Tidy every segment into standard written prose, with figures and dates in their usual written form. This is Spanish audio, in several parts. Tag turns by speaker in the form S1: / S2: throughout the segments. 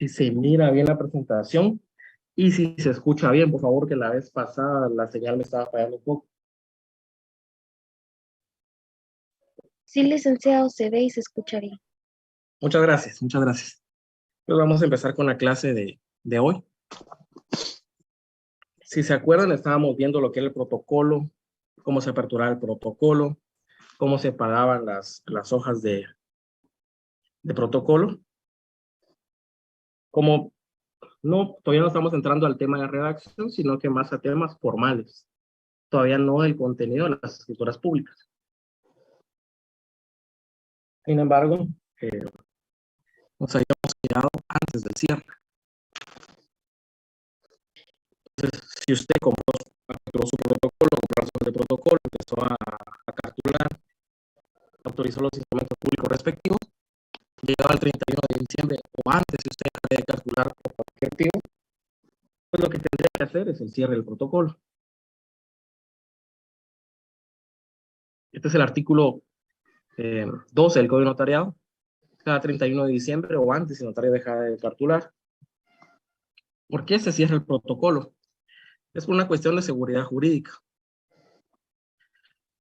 S1: si se mira bien la presentación y si se escucha bien, por favor, que la vez pasada la señal me estaba fallando un poco.
S2: Sí, licenciado, se ve y se escucha bien.
S1: Muchas gracias, muchas gracias. Pues vamos a empezar con la clase de hoy. Si se acuerdan, estábamos viendo lo que era el protocolo, cómo se aperturaba el protocolo, cómo se pagaban las hojas de protocolo. Como todavía no estamos entrando al tema de redacción, sino que más a temas formales. Todavía no el contenido de las escrituras públicas. Sin embargo, nos habíamos quedado antes del cierre. Entonces, si usted compró su protocolo, de protocolo, empezó a calcular, autorizó los instrumentos públicos respectivos, llegaba el 31 de diciembre o antes, si usted deja de calcular por cualquier motivo, pues lo que tendría que hacer es el cierre del protocolo. Este es el artículo 12 del Código Notariado. Cada 31 de diciembre o antes, si el notario deja de calcular. ¿Por qué se cierra el protocolo? Es por una cuestión de seguridad jurídica.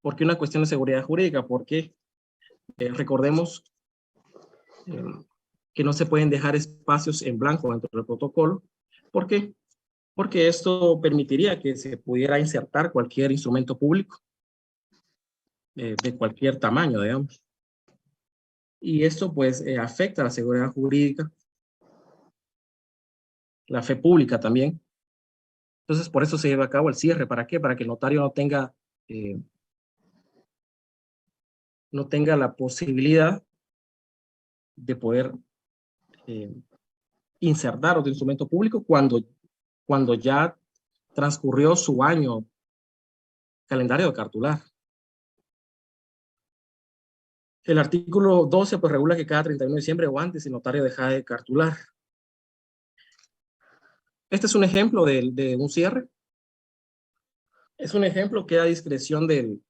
S1: ¿Por qué una cuestión de seguridad jurídica? Porque recordemos que no se pueden dejar espacios en blanco dentro del protocolo. ¿Por qué? Porque esto permitiría que se pudiera insertar cualquier instrumento público de cualquier tamaño, digamos. Y esto pues afecta a la seguridad jurídica, la fe pública también. Entonces por eso se lleva a cabo el cierre. ¿Para qué? Para que el notario no tenga la posibilidad de poder insertar otro instrumento público cuando ya transcurrió su año calendario de cartular. El artículo 12 pues regula que cada 31 de diciembre o antes el notario deja de cartular. Este es un ejemplo de un cierre. Es un ejemplo que a discreción del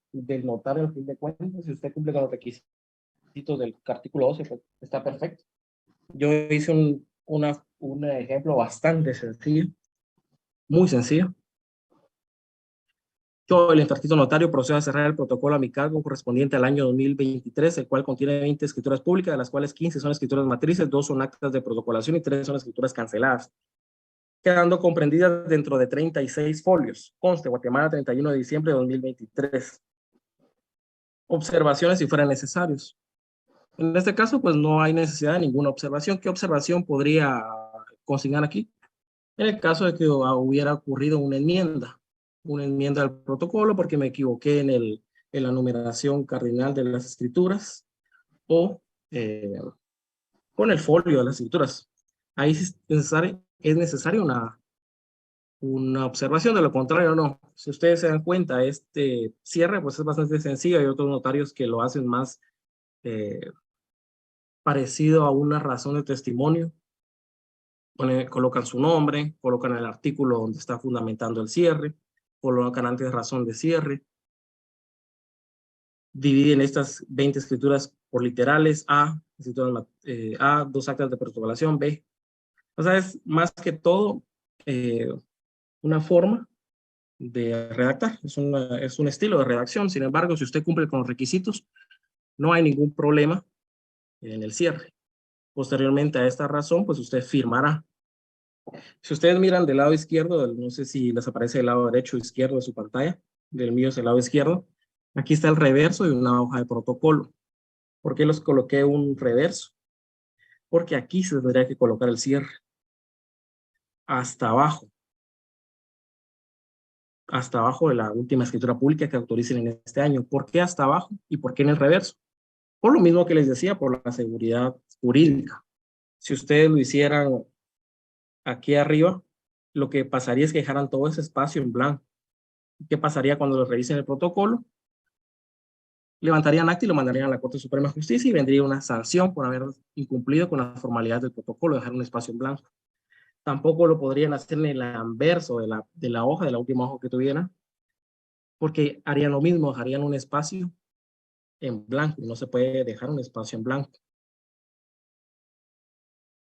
S1: notario al fin de cuentas. Si usted cumple con los requisitos del artículo 12, pues está perfecto. Yo hice un ejemplo bastante sencillo, muy sencillo. Yo, el ejercicio notario, procedo a cerrar el protocolo a mi cargo correspondiente al año 2023, el cual contiene 20 escrituras públicas, de las cuales 15 son escrituras matrices, 2 son actas de protocolación y 3 son escrituras canceladas, quedando comprendidas dentro de 36 folios. Conste, Guatemala, 31 de diciembre de 2023. Observaciones si fueran necesarios. En este caso, pues no hay necesidad de ninguna observación. ¿Qué observación podría consignar aquí? En el caso de que hubiera ocurrido una enmienda al protocolo porque me equivoqué en la numeración cardinal de las escrituras o con el folio de las escrituras. Ahí es necesaria una observación, de lo contrario no. Si ustedes se dan cuenta, este cierre pues es bastante sencillo. Hay otros notarios que lo hacen más parecido a una razón de testimonio. Colocan su nombre, colocan el artículo donde está fundamentando el cierre, colocan antes razón de cierre, dividen estas 20 escrituras por literales, A, 2 actas de protocolación, B. O sea, es más que todo una forma de redactar, es un estilo de redacción. Sin embargo, si usted cumple con los requisitos, no hay ningún problema en el cierre. Posteriormente a esta razón, pues usted firmará. Si ustedes miran del lado izquierdo, no sé si les aparece el lado derecho o izquierdo de su pantalla, del mío es el lado izquierdo, aquí está el reverso de una hoja de protocolo. ¿Por qué los coloqué un reverso? Porque aquí se tendría que colocar el cierre. Hasta abajo de la última escritura pública que autoricen en este año. ¿Por qué hasta abajo y por qué en el reverso? Por lo mismo que les decía, por la seguridad jurídica. Si ustedes lo hicieran aquí arriba, lo que pasaría es que dejaran todo ese espacio en blanco. ¿Qué pasaría cuando lo revisen el protocolo? Levantarían acta y lo mandarían a la Corte Suprema de Justicia y vendría una sanción por haber incumplido con la formalidad del protocolo, dejar un espacio en blanco. Tampoco lo podrían hacer en el anverso de la hoja, de la última hoja que tuvieran, porque harían lo mismo, dejarían un espacio en blanco. No se puede dejar un espacio en blanco.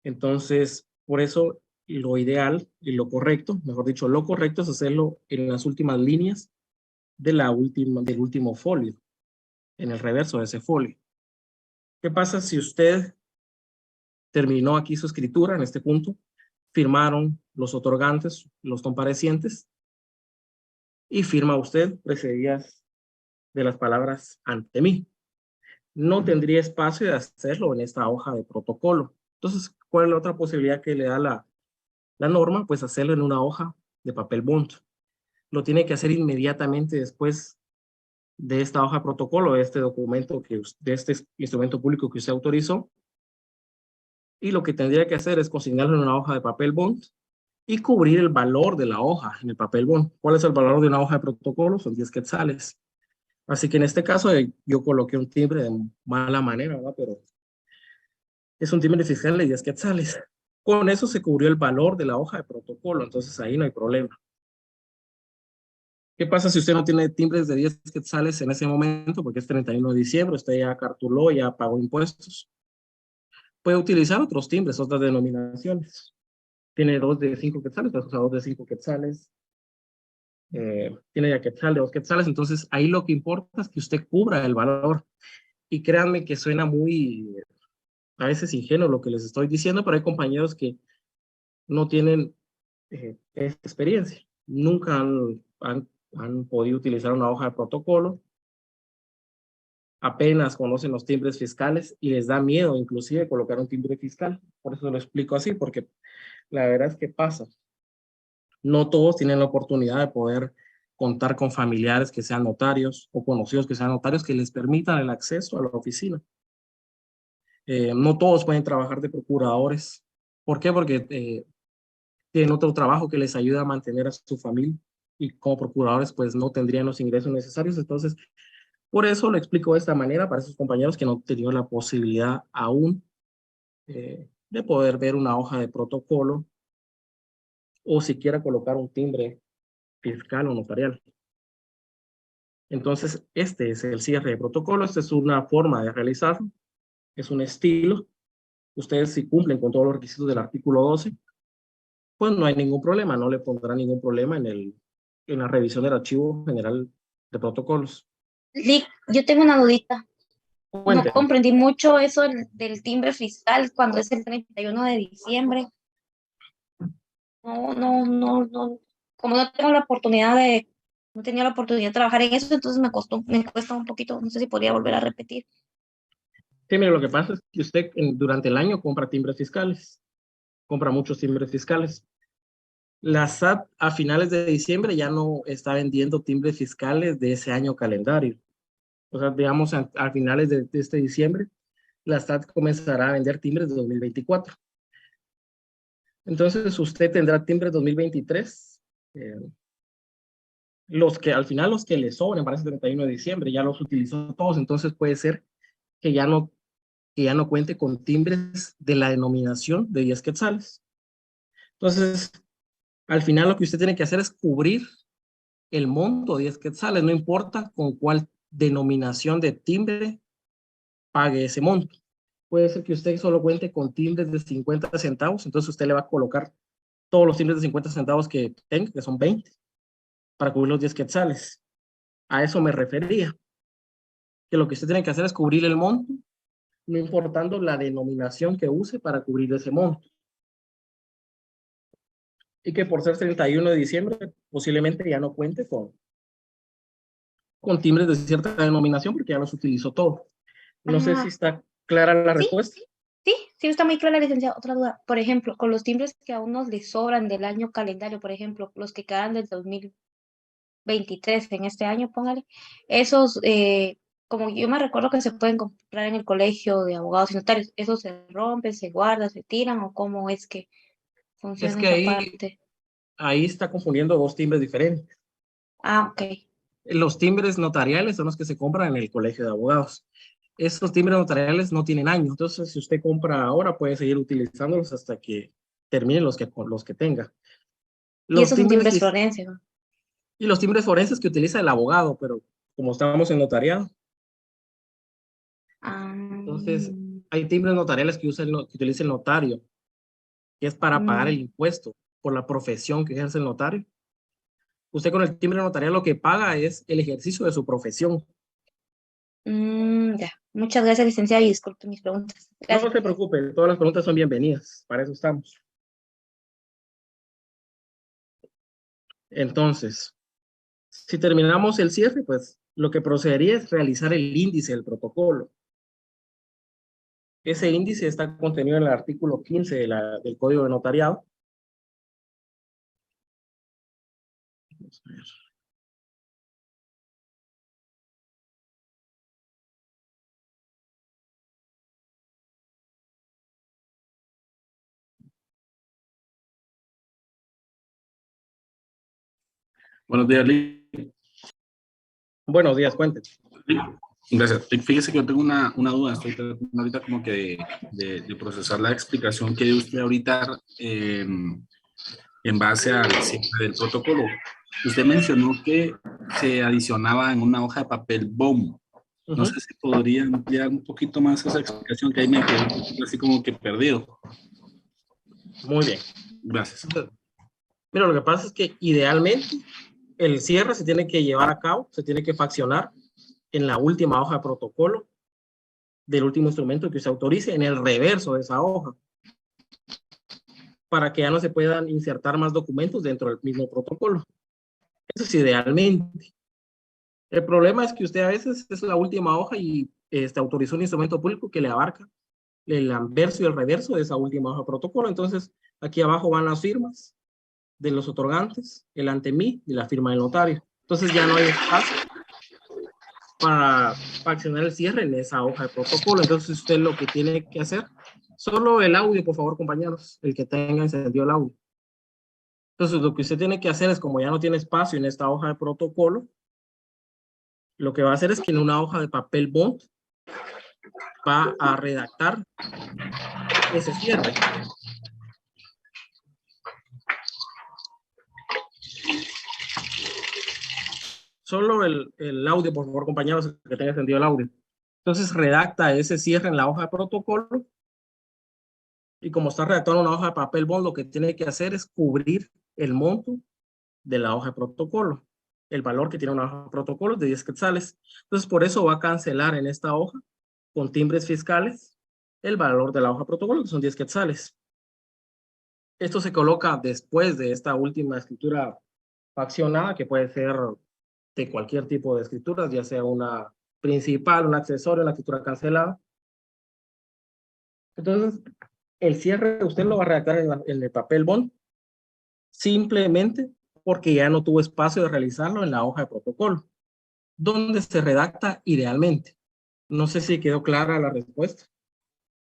S1: Entonces, Por eso lo ideal y lo correcto, mejor dicho, lo correcto es hacerlo en las últimas líneas de del último folio, en el reverso de ese folio. ¿Qué pasa si usted terminó aquí su escritura en este punto? Firmaron los otorgantes, los comparecientes, y firma usted precedidas de las palabras ante mí. No tendría espacio de hacerlo en esta hoja de protocolo. Entonces, ¿cuál es la otra posibilidad que le da la norma? Pues hacerlo en una hoja de papel bond. Lo tiene que hacer inmediatamente después de esta hoja de protocolo, de este documento, de este instrumento público que usted autorizó. Y lo que tendría que hacer es consignarlo en una hoja de papel bond y cubrir el valor de la hoja en el papel bond. ¿Cuál es el valor de una hoja de protocolo? Son 10 quetzales. Así que en este caso yo coloqué un timbre de mala manera, ¿verdad? Pero es un timbre fiscal de 10 quetzales. Con eso se cubrió el valor de la hoja de protocolo, entonces ahí no hay problema. ¿Qué pasa si usted no tiene timbres de 10 quetzales en ese momento? Porque es 31 de diciembre, usted ya cartuló, ya pagó impuestos. Puede utilizar otros timbres, otras denominaciones. Tiene 2 de 5 quetzales, pues usa 2 de 5 quetzales. Tiene ya quetzal de 2 quetzales, entonces ahí lo que importa es que usted cubra el valor. Y créanme que suena muy, a veces ingenuo lo que les estoy diciendo, pero hay compañeros que no tienen esta experiencia. Nunca han podido utilizar una hoja de protocolo, apenas conocen los timbres fiscales y les da miedo inclusive colocar un timbre fiscal. Por eso lo explico así, porque la verdad es que pasa. No todos tienen la oportunidad de poder contar con familiares que sean notarios o conocidos que sean notarios que les permitan el acceso a la oficina. No todos pueden trabajar de procuradores. ¿Por qué? Porque tienen otro trabajo que les ayuda a mantener a su familia y como procuradores pues no tendrían los ingresos necesarios. Entonces, por eso lo explico de esta manera para esos compañeros que no han tenido la posibilidad aún de poder ver una hoja de protocolo o siquiera colocar un timbre fiscal o notarial. Entonces, este es el cierre de protocolo. Esta es una forma de realizarlo. Es un estilo. Ustedes si cumplen con todos los requisitos del artículo 12, pues no hay ningún problema. No le pondrá ningún problema en la revisión del archivo general de protocolos.
S2: Lick, yo tengo una dudita. No
S1: Cuéntenme.
S2: comprendí mucho eso del timbre fiscal cuando es el 31 de diciembre. No. Como no tengo la oportunidad no tenía la oportunidad de trabajar en eso, entonces me cuesta un poquito. No sé si podría volver a repetir.
S1: Sí, mire, lo que pasa es que usted durante el año compra timbres fiscales. Compra muchos timbres fiscales. La SAT a finales de diciembre ya no está vendiendo timbres fiscales de ese año calendario. O sea, digamos, a finales de este diciembre, la SAT comenzará a vender timbres de 2024. Entonces, usted tendrá timbres 2023. Los que al final, los que le sobren para ese 31 de diciembre, ya los utilizó todos. Entonces, puede ser que ya no cuente con timbres de la denominación de 10 quetzales. Entonces, al final, lo que usted tiene que hacer es cubrir el monto de 10 quetzales, no importa con cuál denominación de timbre pague ese monto. Puede ser que usted solo cuente con timbres de 50 centavos, entonces usted le va a colocar todos los timbres de 50 centavos que tenga, que son 20, para cubrir los 10 quetzales. A eso me refería, que lo que usted tiene que hacer es cubrir el monto, no importando la denominación que use para cubrir ese monto. Y que por ser 31 de diciembre, posiblemente ya no cuente con timbres de cierta denominación, porque ya los utilizó todo. No sé si
S2: Ah,
S1: está clara la
S2: sí,
S1: respuesta.
S2: sí, está muy clara, licenciado. Otra duda. Por ejemplo, con los timbres que a unos les sobran del año calendario, por ejemplo, los que quedan del 2023 en este año, póngale, esos, como yo me recuerdo que se pueden comprar en el colegio de abogados y notarios, ¿esos se rompen, se guardan, se tiran o cómo es que
S1: Es
S2: funciona
S1: que
S2: esa
S1: ahí,
S2: parte?
S1: ahí está confundiendo dos timbres diferentes.
S2: Ah, ok.
S1: Los timbres notariales son los que se compran en el colegio de abogados. Estos timbres notariales no tienen año, entonces si usted compra ahora puede seguir utilizándolos hasta que terminen los que tenga.
S2: Y
S1: Los
S2: esos son
S1: timbres
S2: timbres florenses, ¿no?
S1: y los timbres forenses que utiliza el abogado, pero como estamos en notariado,
S2: Ah,
S1: entonces hay timbres notariales que utiliza el notario que es para pagar el impuesto por la profesión que ejerce el notario. Usted con el timbre notarial lo que paga es el ejercicio de su profesión.
S2: Ya. Muchas gracias, licenciada, y disculpe mis preguntas.
S1: No
S2: Gracias.
S1: se preocupe, todas las preguntas son bienvenidas, para eso estamos. Entonces, si terminamos el cierre, pues lo que procedería es realizar el índice del protocolo. Ese índice está contenido en el artículo 15 del Código de Notariado. Vamos a ver.
S3: Buenos días, Lee.
S1: Buenos días, cuente.
S3: Gracias. Fíjese que yo tengo una duda. Estoy tratando ahorita como que de procesar la explicación que dio usted ahorita en base al cierre del protocolo. Usted mencionó que se adicionaba en una hoja de papel BOM. No sé si podría ampliar un poquito más esa explicación, que ahí me quedé así como que perdido.
S1: Muy bien.
S3: Gracias.
S1: Mira, lo que pasa es que idealmente el cierre se tiene que llevar a cabo, se tiene que faccionar en la última hoja de protocolo del último instrumento que se autorice, en el reverso de esa hoja, para que ya no se puedan insertar más documentos dentro del mismo protocolo. Eso es idealmente. El problema es que usted a veces es la última hoja y autorizó un instrumento público que le abarca el anverso y el reverso de esa última hoja de protocolo. Entonces, aquí abajo van las firmas de los otorgantes, el ante mí y la firma del notario. Entonces ya no hay espacio para accionar el cierre en esa hoja de protocolo. Entonces usted lo que tiene que hacer, solo el audio, por favor, compañeros, el que tenga encendido el audio. Entonces lo que usted tiene que hacer es, como ya no tiene espacio en esta hoja de protocolo, lo que va a hacer es que en una hoja de papel bond va a redactar ese cierre. Solo el audio, por favor, compañeros, que tenga encendido el audio. Entonces redacta ese cierre en la hoja de protocolo. Y como está redactado en una hoja de papel bond, lo que tiene que hacer es cubrir el monto de la hoja de protocolo. El valor que tiene una hoja de protocolo es de 10 quetzales. Entonces, por eso va a cancelar en esta hoja, con timbres fiscales, el valor de la hoja de protocolo, que son 10 quetzales. Esto se coloca después de esta última escritura faccionada, que puede ser de cualquier tipo de escrituras, ya sea una principal, un accesorio, una escritura cancelada. Entonces, el cierre usted lo va a redactar en el papel bond, simplemente porque ya no tuvo espacio de realizarlo en la hoja de protocolo, donde se redacta idealmente. No sé si quedó clara la respuesta.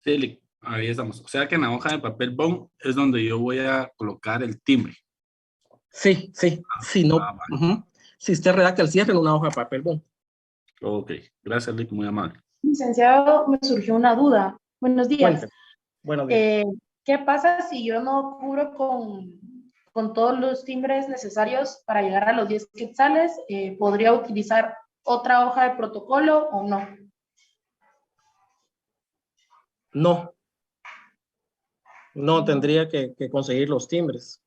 S3: Sí, ahí estamos. O sea que en la hoja de papel BOM es donde yo voy a colocar el timbre.
S1: Sí. Si no,
S3: Vale.
S1: si usted redacta el cierre en una hoja de papel bond.
S3: Ok, gracias, Lick, muy amable.
S4: Licenciado, me surgió una duda. Buenos días.
S1: Cuénteme. Buenos días.
S4: ¿Qué pasa si yo no cubro con todos los timbres necesarios para llegar a los 10 quetzales? ¿Podría utilizar otra hoja de protocolo o no?
S1: No tendría que conseguir los timbres.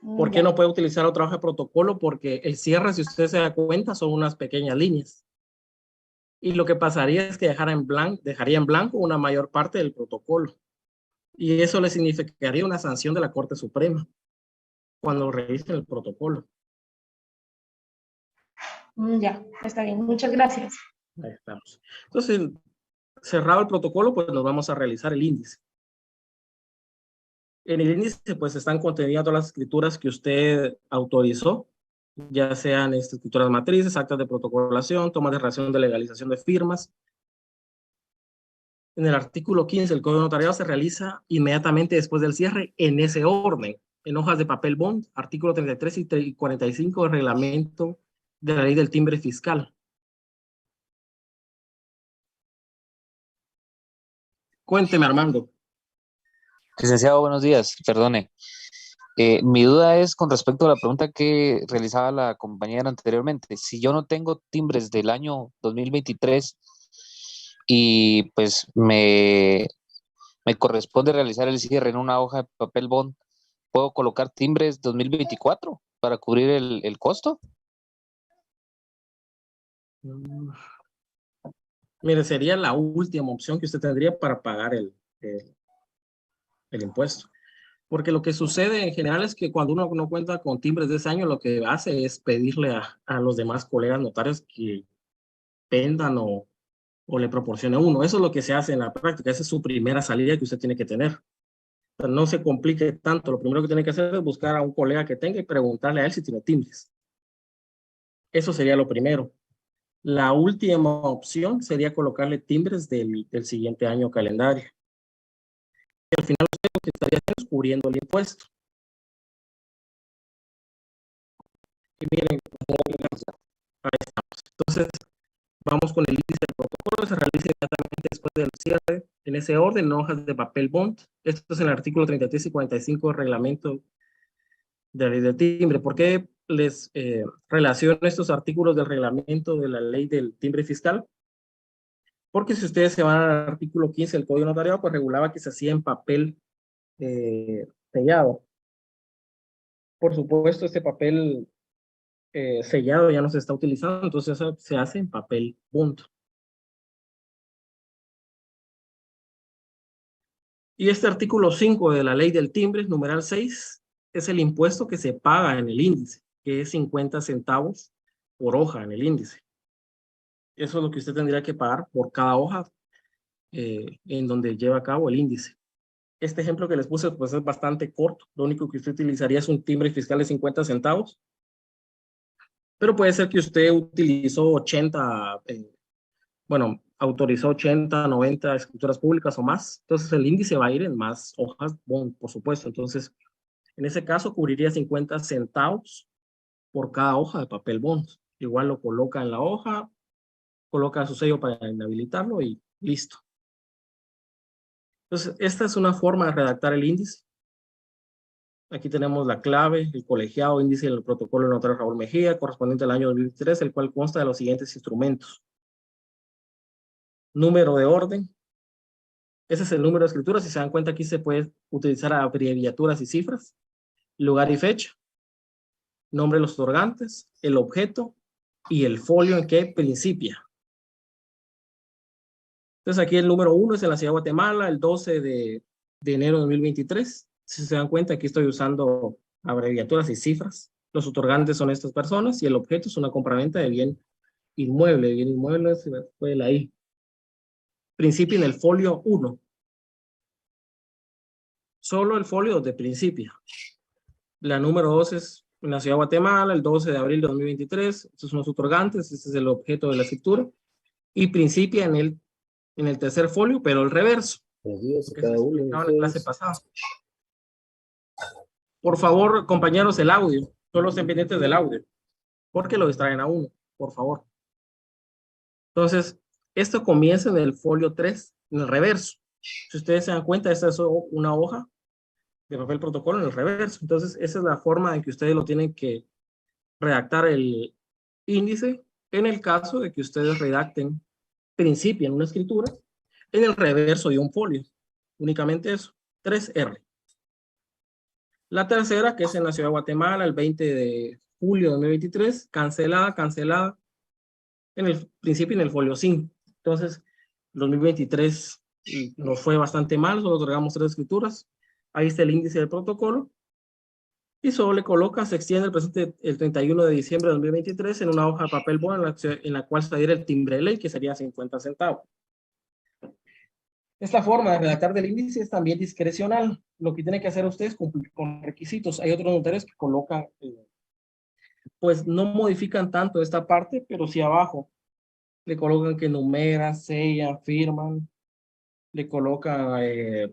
S1: ¿Por qué no puede utilizar otra hoja de protocolo? Porque el cierre, si usted se da cuenta, son unas pequeñas líneas. Y lo que pasaría es que dejaría en blanco una mayor parte del protocolo. Y eso le significaría una sanción de la Corte Suprema cuando revisen el protocolo.
S4: Ya, está bien. Muchas gracias.
S1: Ahí estamos. Entonces, cerrado el protocolo, pues nos vamos a realizar el índice. En el índice, pues están contenidas todas las escrituras que usted autorizó, ya sean escrituras matrices, actas de protocolación, tomas de relación de legalización de firmas. En el artículo 15 del Código de Notariado se realiza inmediatamente después del cierre en ese orden, en hojas de papel bond, artículo 33 y 45 del reglamento de la ley del timbre fiscal. Cuénteme, Armando.
S5: Licenciado, buenos días. Perdone. Mi duda es con respecto a la pregunta que realizaba la compañera anteriormente. Si yo no tengo timbres del año 2023 y pues me me corresponde realizar el cierre en una hoja de papel bond, ¿puedo colocar timbres 2024 para cubrir el costo?
S1: Mire, sería la última opción que usted tendría para pagar el impuesto. Porque lo que sucede en general es que cuando uno no cuenta con timbres de ese año, lo que hace es pedirle a los demás colegas notarios que vendan o le proporcione uno. Eso es lo que se hace en la práctica. Esa es su primera salida que usted tiene que tener. O sea, no se complique tanto. Lo primero que tiene que hacer es buscar a un colega que tenga y preguntarle a él si tiene timbres. Eso sería lo primero. La última opción sería colocarle timbres del siguiente año calendario. Y al final usted lo que estaría haciendo es cubriendo el impuesto. Y miren, ahí estamos. Entonces, vamos con el índice del protocolo. Se realiza inmediatamente después del cierre, en ese orden, en hojas de papel bond. Esto es en el artículo 33 y 45 del reglamento de la ley del timbre. ¿Por qué les relaciono estos artículos del reglamento de la ley del timbre fiscal? Porque si ustedes se van al artículo 15 del Código Notariado, pues regulaba que se hacía en papel sellado. Por supuesto, este papel sellado ya no se está utilizando, entonces eso se hace en papel bond. Y este artículo 5 de la ley del timbre, numeral 6, es el impuesto que se paga en el índice, que es 50 centavos por hoja en el índice. Eso es lo que usted tendría que pagar por cada hoja en donde lleva a cabo el índice. Este ejemplo que les puse pues es bastante corto. Lo único que usted utilizaría es un timbre fiscal de 50 centavos. Pero puede ser que usted utilizó 80, bueno, autorizó 80, 90 escrituras públicas o más. Entonces el índice va a ir en más hojas, bon, por supuesto. Entonces, en ese caso cubriría 50 centavos por cada hoja de papel bond. Igual lo coloca en la hoja, coloca su sello para inhabilitarlo y listo. Entonces, esta es una forma de redactar el índice. Aquí tenemos la clave, el colegiado índice del protocolo del notario Raúl Mejía, correspondiente al año 2023, el cual consta de los siguientes instrumentos. Número de orden. Ese es el número de escrituras. Si se dan cuenta, aquí se puede utilizar abreviaturas y cifras. Lugar y fecha. Nombre de los otorgantes, el objeto y el folio en que principia. Entonces aquí el número 1 es en la ciudad de Guatemala, el 12 de enero de 2023. Si se dan cuenta, aquí estoy usando abreviaturas y cifras. Los otorgantes son estas personas y el objeto es una compraventa de bien inmueble. Bien inmueble se fue la I. Principio en el folio 1. Solo el folio de principio. La número 2 es en la ciudad de Guatemala, el 12 de abril de 2023. Estos son los otorgantes, este es el objeto de la escritura. Y principia en el tercer folio, pero el reverso. Cada uno en la clase pasada. Por favor, compañeros, el audio. Solo estén pendientes del audio. Porque lo distraen a uno, por favor. Entonces, esto comienza en el folio 3, en el reverso. Si ustedes se dan cuenta, esta es una hoja de papel protocolo en el reverso. Entonces, esa es la forma en que ustedes lo tienen que redactar el índice en el caso de que ustedes redacten principio en una escritura en el reverso de un folio. Únicamente eso. 3R. La tercera, que es en la ciudad de Guatemala, el 20 de julio de 2023, cancelada en el principio en el folio 5. Entonces, 2023 nos fue bastante mal, solo otorgamos 3 escrituras. Ahí está el índice del protocolo. Y solo le coloca, se extiende el presente el 31 de diciembre de 2023 en una hoja de papel bond en la cual se adhiere el timbre de ley, que sería 50 centavos. Esta forma de redactar del índice es también discrecional. Lo que tiene que hacer usted es cumplir con requisitos. Hay otros notarios que colocan, pues no modifican tanto esta parte, pero sí abajo. Le colocan que numeran, sellan, firman. Le colocan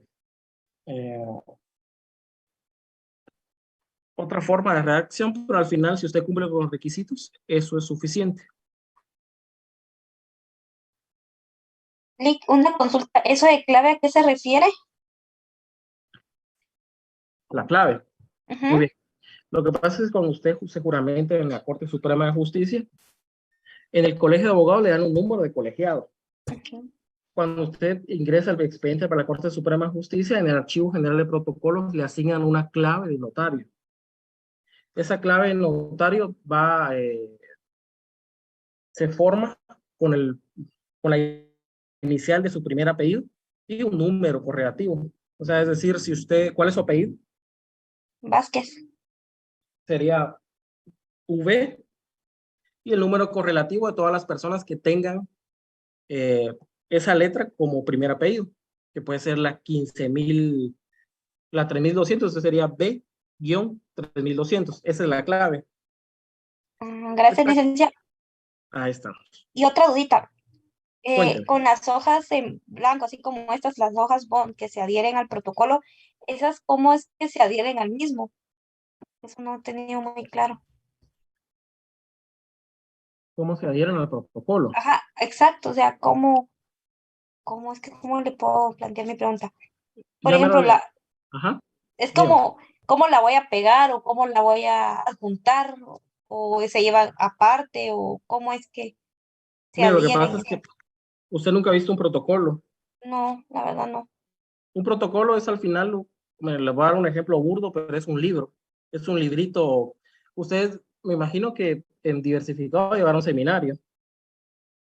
S1: otra forma de redacción, pero al final, si usted cumple con los requisitos, eso es suficiente.
S2: Lick, una consulta, ¿eso de clave a qué se refiere?
S1: La clave. Muy bien. Lo que pasa es que cuando usted se juramenta en la Corte Suprema de Justicia, en el colegio de abogados le dan un número de colegiado. cuando usted ingresa el expediente para la Corte Suprema de Justicia, en el Archivo General de Protocolos le asignan una clave de notario. Esa clave de notario se forma con la inicial de su primer apellido y un número correlativo. O sea, es decir, si usted, ¿cuál es su apellido?
S2: Vázquez.
S1: Sería V y el número correlativo de todas las personas que tengan esa letra como primer apellido, que puede ser la 15.000, la 3.200, entonces sería B-3200. Esa es la clave.
S2: Gracias, licenciado.
S1: Ahí está.
S2: Y otra dudita.
S1: Cuénteme.
S2: Con las hojas en blanco, así como estas, las hojas bond que se adhieren al protocolo, ¿esas cómo es que se adhieren al mismo? Eso no he tenido muy claro.
S1: ¿Cómo se adhieren al protocolo?
S2: Ajá, exacto. O sea, ¿cómo es que, cómo le puedo plantear mi pregunta? Por
S1: Ya me
S2: ejemplo,
S1: lo... Ajá.
S2: es
S1: Bien.
S2: como, ¿cómo la voy a pegar o cómo la voy a adjuntar? ¿O se lleva aparte? ¿O cómo es que se
S1: Mira, lo que
S2: adhieren?
S1: pasa es que usted nunca ha visto un protocolo.
S2: No, la verdad no.
S1: Un protocolo es al final, le voy a dar un ejemplo burdo, pero es un libro. Es un librito. Ustedes, me imagino que en diversificado llevaron seminario.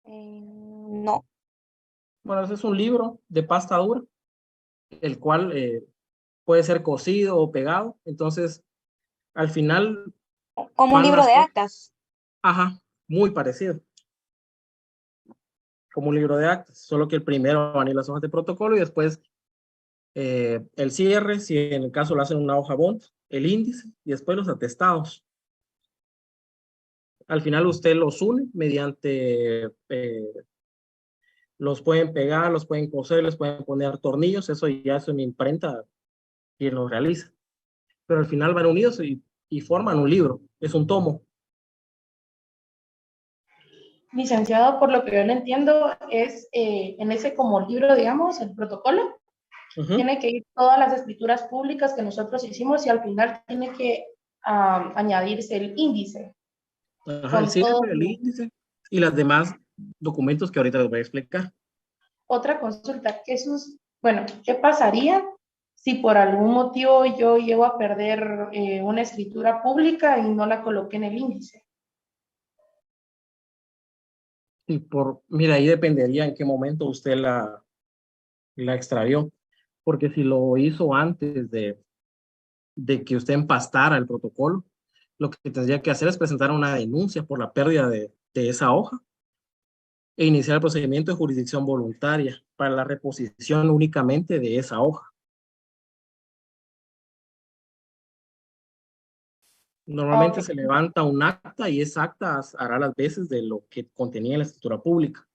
S2: No.
S1: Bueno, ese es un libro de pasta dura, el cual puede ser cosido o pegado. Entonces, al final
S2: Como un
S1: van
S2: libro
S1: las
S2: de
S1: hojas.
S2: actas.
S1: Ajá, muy parecido. Como un libro de actas, solo que el primero van a ir las hojas de protocolo y después el cierre, si en el caso lo hacen una hoja bond, el índice y después los atestados. Al final usted los une mediante, los pueden pegar, los pueden coser, les pueden poner tornillos, eso ya es una imprenta quien lo realiza. Pero al final van unidos y forman un libro, es un tomo.
S4: Licenciado, por lo que yo le entiendo, es en ese como libro, digamos, el protocolo, tiene que ir todas las escrituras públicas que nosotros hicimos y al final tiene que añadirse el índice.
S1: Ajá, el
S4: Con todo.
S1: cierre, el índice y los demás documentos que ahorita les voy a explicar.
S4: Otra consulta, bueno, ¿qué pasaría si por algún motivo yo llego a perder una escritura pública y no la coloqué en el índice?
S1: Y mira, ahí dependería en qué momento usted la extravió, porque si lo hizo antes de que usted empastara el protocolo, lo que tendría que hacer es presentar una denuncia por la pérdida de esa hoja e iniciar el procedimiento de jurisdicción voluntaria para la reposición únicamente de esa hoja. Normalmente
S4: Ok.
S1: se levanta un acta y esa acta hará las veces de lo que contenía la escritura pública.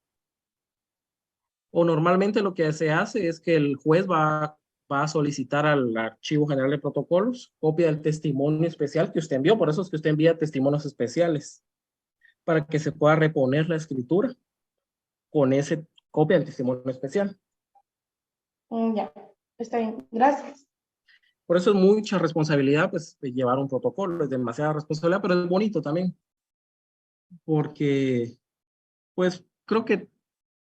S1: O normalmente lo que se hace es que el juez va a solicitar al Archivo General de Protocolos copia del testimonio especial que usted envió. Por eso es que usted envía testimonios especiales, para que se pueda reponer la escritura con esa copia del testimonio especial.
S4: Ya, está bien, gracias.
S1: Por eso es mucha responsabilidad, pues, de llevar un protocolo, es demasiada responsabilidad, pero es bonito también, porque, pues, creo que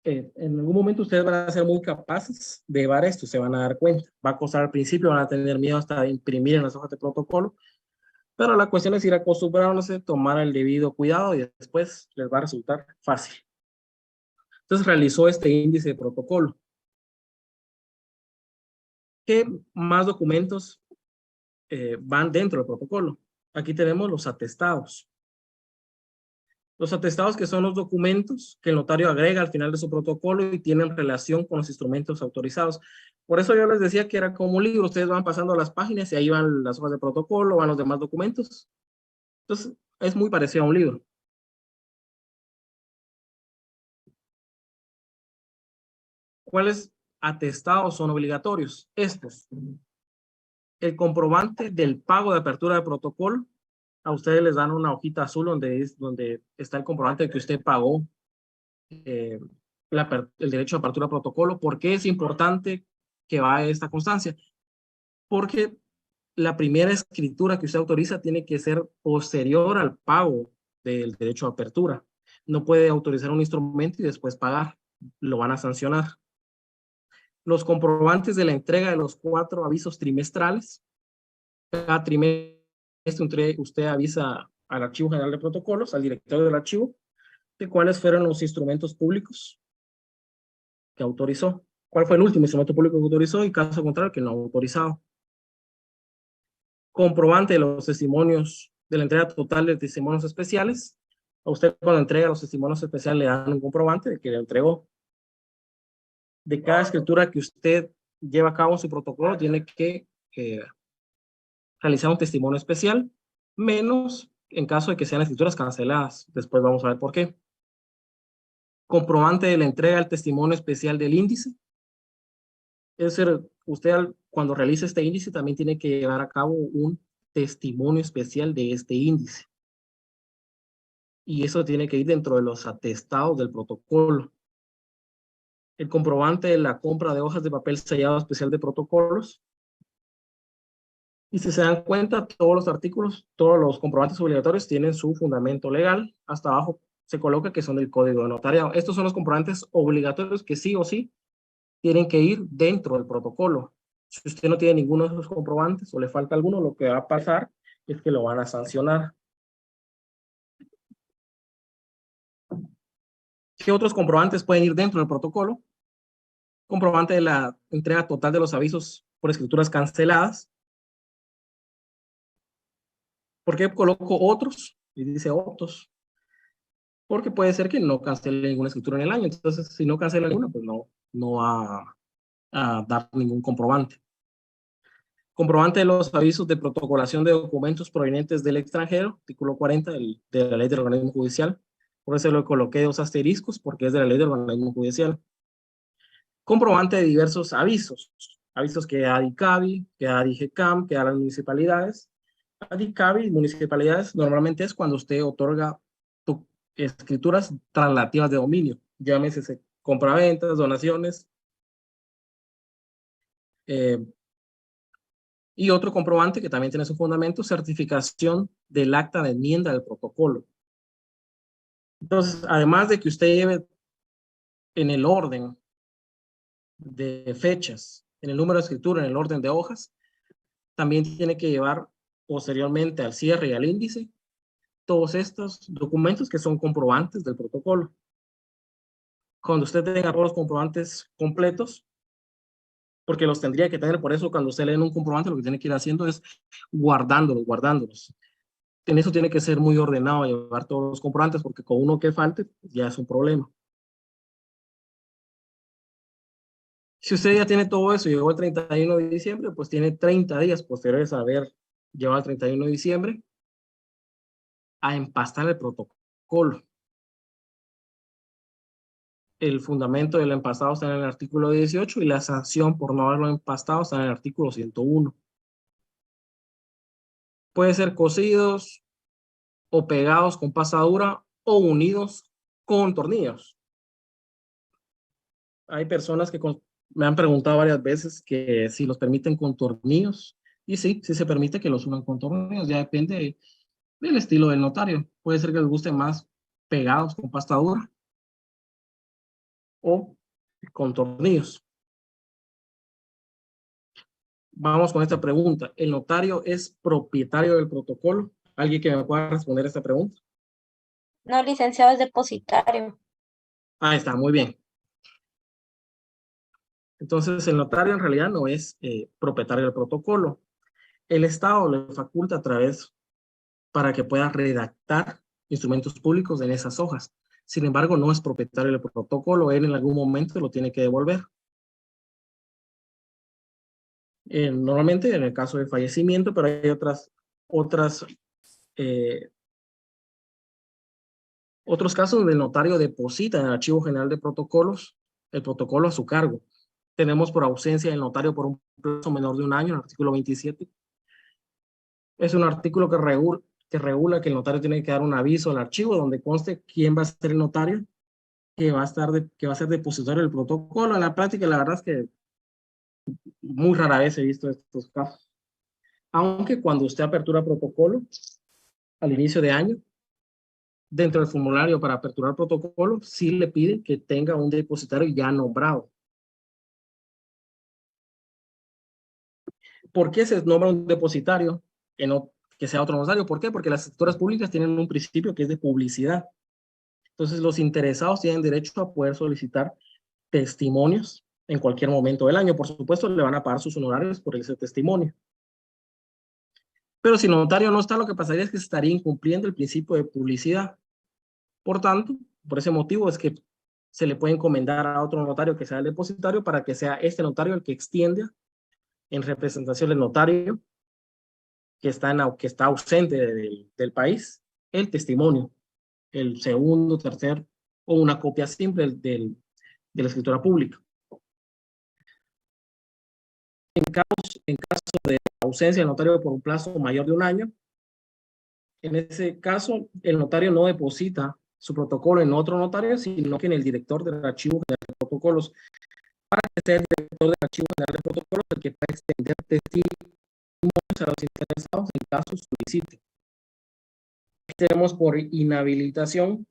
S1: en algún momento ustedes van a ser muy capaces de llevar esto, se van a dar cuenta. Va a costar al principio, van a tener miedo hasta de imprimir en las hojas de protocolo, pero la cuestión es ir acostumbrándose, tomar el debido cuidado y después les va a resultar fácil. Entonces realizó este índice de protocolo. ¿Qué más documentos van dentro del protocolo? Aquí tenemos los atestados. Los atestados, que son los documentos que el notario agrega al final de su protocolo y tienen relación con los instrumentos autorizados. Por eso yo les decía que era como un libro. Ustedes van pasando las páginas y ahí van las hojas de protocolo, van los demás documentos. Entonces, es muy parecido a un libro. ¿Cuáles atestados son obligatorios? Estos. El comprobante del pago de apertura de protocolo. A ustedes les dan una hojita azul donde está el comprobante de que usted pagó el derecho de apertura de protocolo. ¿Por qué es importante que vaya esta constancia? Porque la primera escritura que usted autoriza tiene que ser posterior al pago del derecho de apertura. No puede autorizar un instrumento y después pagar. Lo van a sancionar. los comprobantes de la entrega de los 4 avisos trimestrales. Cada trimestre usted avisa al Archivo General de Protocolos, al director del archivo, de cuáles fueron los instrumentos públicos que autorizó. ¿Cuál fue el último instrumento público que autorizó? Y caso contrario, que no ha autorizado. Comprobante de los testimonios, de la entrega total de testimonios especiales. A usted cuando entrega los testimonios especiales le dan un comprobante de que le entregó. De cada escritura que usted lleva a cabo en su protocolo, tiene que realizar un testimonio especial, menos en caso de que sean escrituras canceladas. Después vamos a ver por qué. Comprobante de la entrega del testimonio especial del índice. Es decir, usted cuando realice este índice también tiene que llevar a cabo un testimonio especial de este índice. Y eso tiene que ir dentro de los atestados del protocolo. El comprobante de la compra de hojas de papel sellado especial de protocolos. Y si se dan cuenta, todos los artículos, todos los comprobantes obligatorios tienen su fundamento legal. Hasta abajo se coloca que son del Código de Notariado. Estos son los comprobantes obligatorios que sí o sí tienen que ir dentro del protocolo. Si usted no tiene ninguno de esos comprobantes o le falta alguno, lo que va a pasar es que lo van a sancionar. ¿Qué otros comprobantes pueden ir dentro del protocolo? Comprobante de la entrega total de los avisos por escrituras canceladas. ¿Por qué coloco otros? Y dice otros. Porque puede ser que no cancele ninguna escritura en el año. Entonces, si no cancela ninguna, pues no va a dar ningún comprobante. Comprobante de los avisos de protocolación de documentos provenientes del extranjero, artículo 40 de la ley del organismo judicial. Por eso lo coloqué 2 asteriscos, porque es de la ley del organismo judicial. Comprobante de diversos avisos. Avisos que da DICABI, que da DIGECAM, que da las municipalidades. DICABI y municipalidades normalmente es cuando usted otorga escrituras traslativas de dominio. Llámese compraventas, donaciones. Y otro comprobante que también tiene su fundamento, certificación del acta de enmienda del protocolo. Entonces, además de que usted lleve en el orden de fechas, en el número de escritura, en el orden de hojas, también tiene que llevar posteriormente al cierre y al índice todos estos documentos que son comprobantes del protocolo. Cuando usted tenga todos los comprobantes completos, porque los tendría que tener, por eso cuando usted lee un comprobante lo que tiene que ir haciendo es guardándolos. En eso tiene que ser muy ordenado, llevar todos los comprobantes, porque con uno que falte ya es un problema. Si usted ya tiene todo eso y llegó el 31 de diciembre, pues tiene 30 días posteriores a haber llevado el 31 de diciembre a empastar el protocolo. El fundamento del empastado está en el artículo 18 y la sanción por no haberlo empastado está en el artículo 101. Puede ser cosidos o pegados con pasadura o unidos con tornillos. Hay personas que me han preguntado varias veces que si los permiten con tornillos. Y sí se permite que los unan con tornillos. Ya depende del estilo del notario. Puede ser que les guste más pegados con pastadura o con tornillos. Vamos con esta pregunta. ¿El notario es propietario del protocolo? ¿Alguien que me pueda responder esta pregunta?
S2: No, licenciado, es depositario.
S1: Ahí está, muy bien. Entonces, el notario en realidad no es propietario del protocolo. El Estado le faculta a través para que pueda redactar instrumentos públicos en esas hojas. Sin embargo, no es propietario del protocolo. Él en algún momento lo tiene que devolver. Normalmente en el caso de fallecimiento, pero hay otros casos donde el notario deposita en el Archivo General de Protocolos el protocolo a su cargo. Tenemos por ausencia del notario por un plazo menor de un año, el artículo 27. Es un artículo que regula que el notario tiene que dar un aviso al archivo donde conste quién va a ser el notario que va a ser depositario del protocolo. En la práctica, la verdad es que muy rara vez he visto estos casos. Aunque cuando usted apertura protocolo al inicio de año, dentro del formulario para aperturar protocolo, sí le pide que tenga un depositario ya nombrado. ¿Por qué se nombra un depositario que sea otro notario? ¿Por qué? Porque las escrituras públicas tienen un principio que es de publicidad. Entonces, los interesados tienen derecho a poder solicitar testimonios en cualquier momento del año. Por supuesto, le van a pagar sus honorarios por ese testimonio. Pero si el notario no está, lo que pasaría es que se estaría incumpliendo el principio de publicidad. Por tanto, por ese motivo es que se le puede encomendar a otro notario que sea el depositario para que sea este notario el que extienda en representación del notario que está ausente del país el testimonio, el segundo, tercer o una copia simple de la escritura pública. En caso de ausencia del notario por un plazo mayor de un año, en ese caso el notario no deposita su protocolo en otro notario, sino que en el director del Archivo General de Protocolos, para que sea el director del Archivo General de Protocolos el que pueda extender testimonios a los interesados en caso solicite. Tenemos por inhabilitación.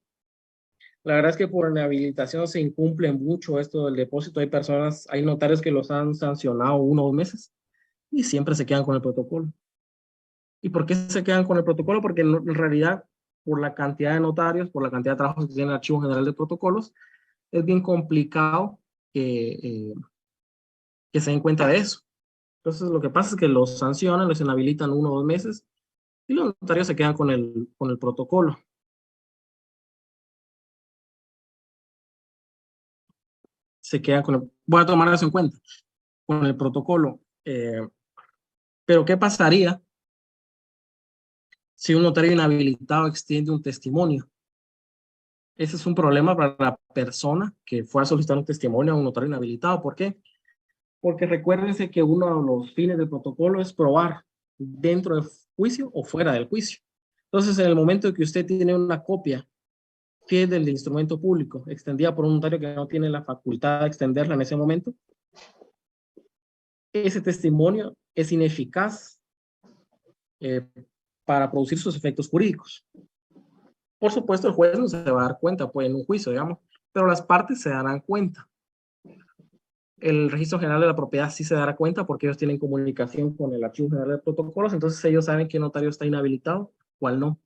S1: La verdad es que por inhabilitación se incumple mucho esto del depósito. Hay notarios que los han sancionado 1 o 2 meses y siempre se quedan con el protocolo. ¿Y por qué se quedan con el protocolo? Porque en realidad, por la cantidad de notarios, por la cantidad de trabajos que tiene el Archivo General de Protocolos, es bien complicado que se den cuenta de eso. Entonces, lo que pasa es que los sancionan, los inhabilitan 1 o 2 meses y los notarios se quedan con el protocolo. Voy a tomar eso en cuenta, con el protocolo. Pero ¿qué pasaría si un notario inhabilitado extiende un testimonio? Ese es un problema para la persona que fue a solicitar un testimonio a un notario inhabilitado. ¿Por qué? Porque recuérdense que uno de los fines del protocolo es probar dentro del juicio o fuera del juicio. Entonces, en el momento en que usted tiene una copia fiel del instrumento público extendida por un notario que no tiene la facultad de extenderla en ese momento, ese testimonio es ineficaz para producir sus efectos jurídicos. Por supuesto, el juez no se va a dar cuenta, pues, en un juicio, digamos, pero las partes se darán cuenta. El Registro General de la Propiedad sí se dará cuenta porque ellos tienen comunicación con el Archivo General de Protocolos, entonces ellos saben qué notario está inhabilitado, cuál no.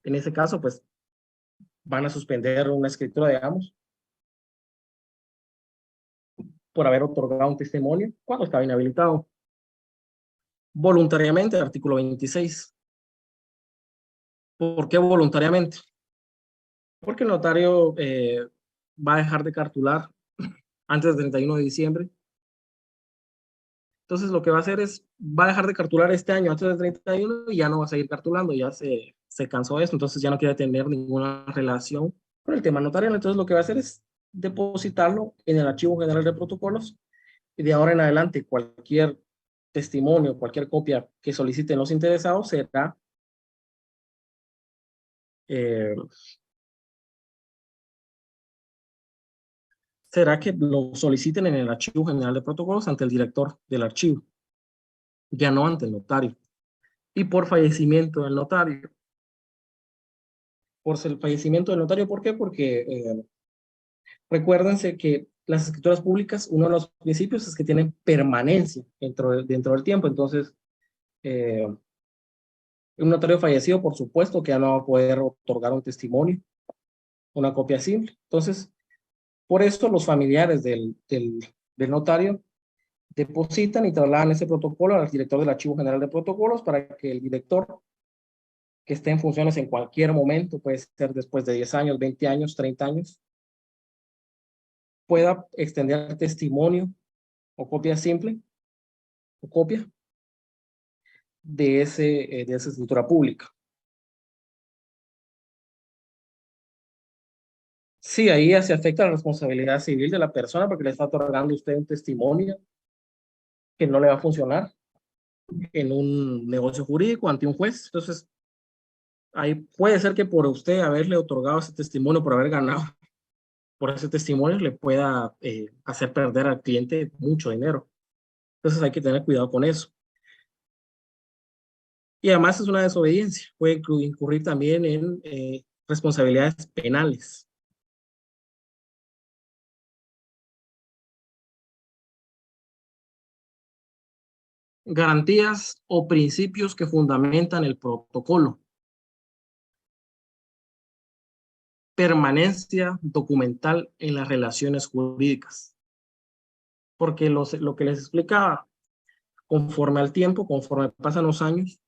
S1: En ese caso, pues, van a suspender una escritura, digamos, por haber otorgado un testimonio cuando estaba inhabilitado. Voluntariamente, artículo 26. ¿Por qué voluntariamente? Porque el notario va a dejar de cartular antes del 31 de diciembre. Entonces lo que va a hacer es, va a dejar de cartular este año antes del 31 y ya no va a seguir cartulando, ya se cansó de esto, entonces ya no quiere tener ninguna relación con el tema notarial. Entonces lo que va a hacer es depositarlo en el Archivo General de Protocolos y de ahora en adelante cualquier testimonio, cualquier copia que soliciten los interesados será que lo soliciten en el Archivo General de Protocolos ante el director del archivo, ya no ante el notario. Y por fallecimiento del notario. Por el fallecimiento del notario, ¿por qué? Porque recuérdense que las escrituras públicas, uno de los principios es que tienen permanencia dentro del tiempo. Entonces, un notario fallecido, por supuesto, que ya no va a poder otorgar un testimonio, una copia simple. Entonces, por eso los familiares del notario depositan y trasladan ese protocolo al director del Archivo General de Protocolos para que el director, que esté en funciones en cualquier momento, puede ser después de 10 años, 20 años, 30 años, pueda extender testimonio o copia simple o copia de esa escritura pública. Sí, ahí se afecta la responsabilidad civil de la persona porque le está otorgando usted un testimonio que no le va a funcionar en un negocio jurídico ante un juez. Entonces, ahí puede ser que por usted haberle otorgado ese testimonio, por haber ganado por ese testimonio, le pueda hacer perder al cliente mucho dinero. Entonces hay que tener cuidado con eso. Y además es una desobediencia. Puede incurrir también en responsabilidades penales. garantías o principios que fundamentan el protocolo. Permanencia documental en las relaciones jurídicas. Porque lo que les explicaba, conforme al tiempo, conforme pasan los años,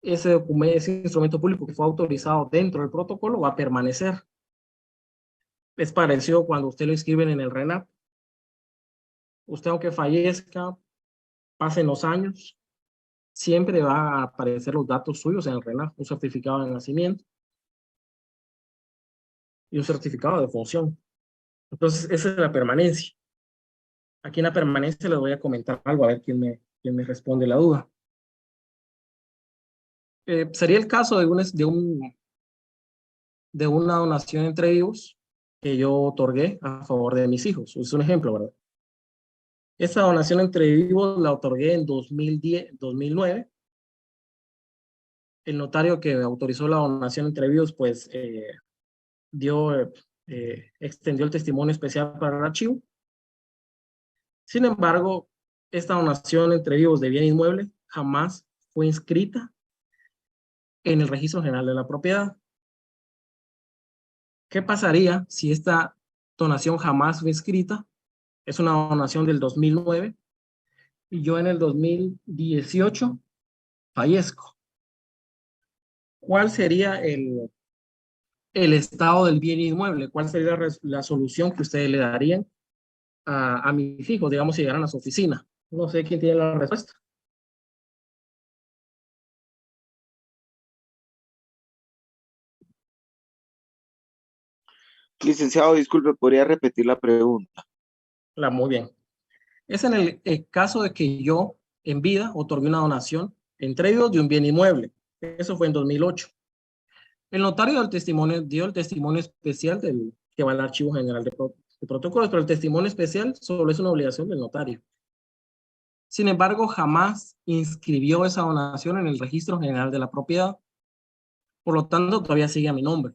S1: ese documento, ese instrumento público que fue autorizado dentro del protocolo va a permanecer. Es parecido cuando usted lo inscriben en el RENAP. Usted, aunque fallezca, pasen los años, siempre va a aparecer los datos suyos en el RENAP, un certificado de nacimiento y un certificado de función. Entonces, esa es la permanencia. Aquí en la permanencia les voy a comentar algo, a ver quién me responde la duda. Sería el caso de una donación entre vivos que yo otorgué a favor de mis hijos. Es un ejemplo, ¿verdad? Esa donación entre vivos la otorgué en 2009. El notario que autorizó la donación entre vivos, pues, extendió el testimonio especial para el archivo. Sin embargo, esta donación entre vivos de bien inmueble jamás fue inscrita en el Registro General de la Propiedad. ¿Qué pasaría si esta donación jamás fue inscrita? Es una donación del 2009 y yo en el 2018 fallezco. ¿Cuál sería el estado del bien inmueble? ¿Cuál sería la solución que ustedes le darían a mis hijos, digamos, si llegaran a su oficina? No sé quién tiene la respuesta.
S6: Licenciado, disculpe, ¿podría repetir la pregunta?
S1: Muy bien. Es en el caso de que yo, en vida, otorgué una donación entre ellos de un bien inmueble. Eso fue en 2008. El notario del testimonio dio el testimonio especial que va al Archivo General de Protocolos, pero el testimonio especial solo es una obligación del notario. Sin embargo, jamás inscribió esa donación en el Registro General de la Propiedad. Por lo tanto, todavía sigue a mi nombre.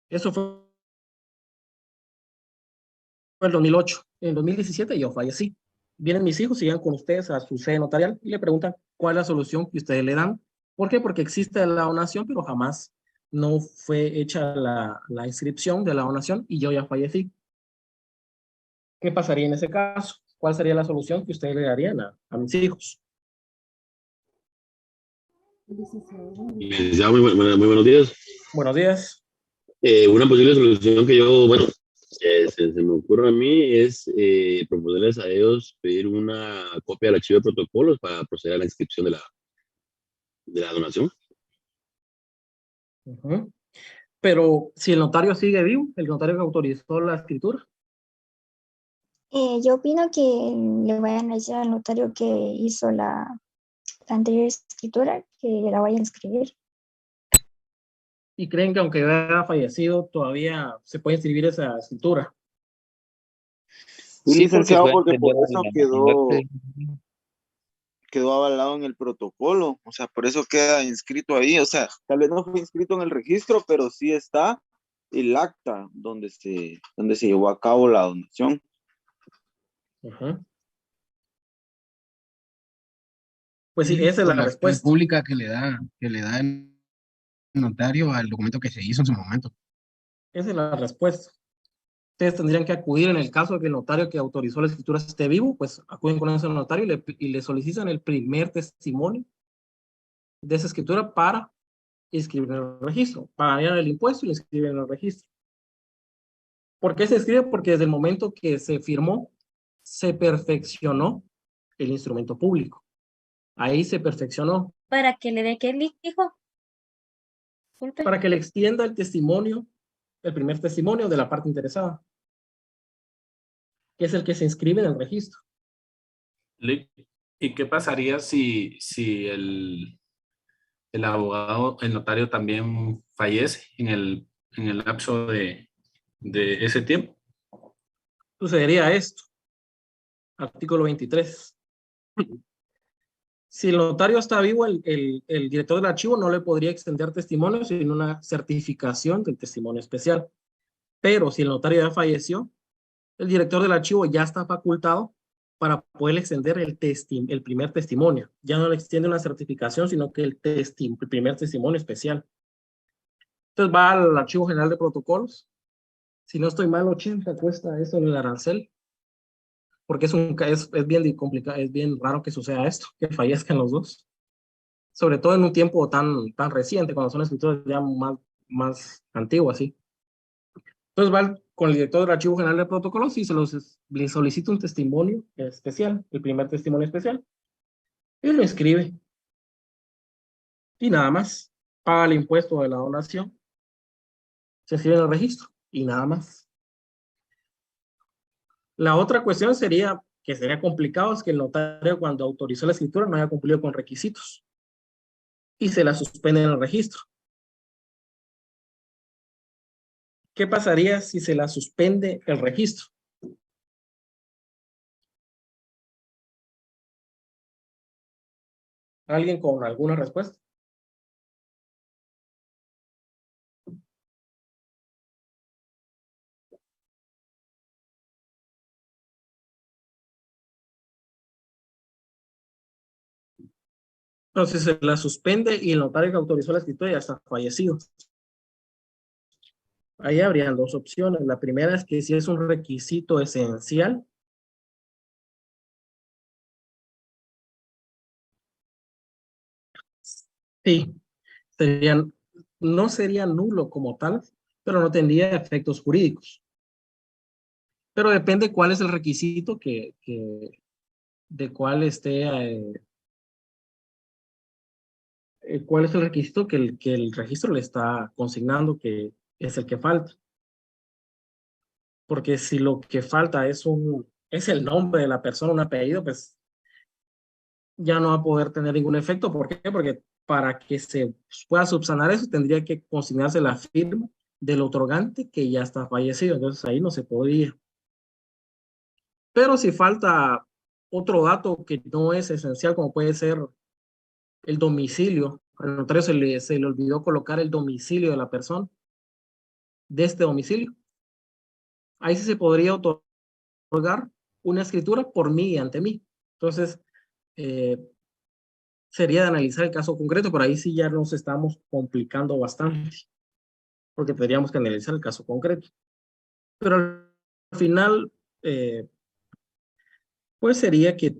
S1: Eso fue en el 2008. En el 2017 yo fallecí. Vienen mis hijos, llegan con ustedes a su sede notarial y le preguntan cuál es la solución que ustedes le dan. ¿Por qué? Porque existe la donación, pero jamás no fue hecha la inscripción de la donación y yo ya fallecí. ¿Qué pasaría en ese caso? ¿Cuál sería la solución que ustedes le darían a mis hijos?
S7: Licenciado, muy buenos días.
S1: Buenos días.
S7: Una posible solución que yo, bueno, se me ocurre a mí es proponerles a ellos pedir una copia del archivo de protocolos para proceder a la inscripción de la donación.
S1: Pero si el notario sigue vivo, el notario que autorizó la escritura.
S8: Yo opino que le vayan a decir al notario que hizo la anterior escritura, que la vaya a inscribir.
S1: ¿Y creen que aunque haya fallecido, todavía se puede inscribir esa escritura?
S6: Sí,
S5: Sí,
S6: licenciado, porque por
S5: depender
S6: eso
S5: de la
S6: quedó avalado en el protocolo, o sea, por eso queda inscrito ahí, o sea, tal vez no fue inscrito en el registro, pero sí está el acta donde se llevó a cabo la donación.
S1: Pues sí, esa es la respuesta
S9: pública que le da el notario al documento que se hizo en su momento.
S1: Esa es la respuesta. Ustedes tendrían que acudir en el caso de que el notario que autorizó la escritura esté vivo, pues acuden con ese notario y le solicitan el primer testimonio de esa escritura para inscribir en el registro. Pagarían el impuesto y lo inscriben en el registro. ¿Por qué se escribe? Porque desde el momento que se firmó, se perfeccionó el instrumento público. Ahí se perfeccionó.
S2: ¿Para que le dé qué, hijo? Disculpe.
S1: Para que le extienda el testimonio, el primer testimonio de la parte interesada, que es el que se inscribe en el registro.
S3: ¿Y qué pasaría si el abogado, el notario también fallece en el lapso de ese tiempo?
S1: Sucedería esto. Artículo 23. Si el notario está vivo, el director del archivo no le podría extender testimonio sin una certificación del testimonio especial. Pero si el notario ya falleció, el director del archivo ya está facultado para poder extender el primer testimonio. Ya no le extiende una certificación, sino que el primer testimonio especial. Entonces va al Archivo General de Protocolos. Si no estoy mal, 80 cuesta eso en el arancel, porque es bien complicado, es bien raro que suceda esto, que fallezcan los dos. Sobre todo en un tiempo tan reciente, cuando son escrituras ya más antiguas, ¿sí? Entonces va con el director del Archivo General de Protocolos y le solicita un testimonio especial, el primer testimonio especial. Y lo escribe. Y nada más. Paga el impuesto de la donación. Se escribe en el registro. Y nada más. La otra cuestión sería, que sería complicado, es que el notario cuando autorizó la escritura no haya cumplido con requisitos. Y se la suspende en el registro. ¿Qué pasaría si se la suspende el registro? ¿Alguien con alguna respuesta? Entonces se la suspende y el notario que autorizó la escritura ya está fallecido. Ahí habrían dos opciones. La primera es que si es un requisito esencial, sí, no sería nulo como tal, pero no tendría efectos jurídicos. Pero depende cuál es el requisito de cuál cuál es el requisito que el registro le está consignando, que es el que falta. Porque si lo que falta es el nombre de la persona, un apellido, pues ya no va a poder tener ningún efecto. ¿Por qué? Porque para que se pueda subsanar eso, tendría que consignarse la firma del otorgante que ya está fallecido. Entonces ahí no se podría. Pero si falta otro dato que no es esencial, como puede ser el domicilio, al notario se le olvidó colocar el domicilio de la persona, de este domicilio, ahí sí se podría otorgar una escritura por mí y ante mí. Entonces, sería de analizar el caso concreto, pero ahí sí ya nos estamos complicando bastante, porque tendríamos que analizar el caso concreto. Pero al final, pues sería que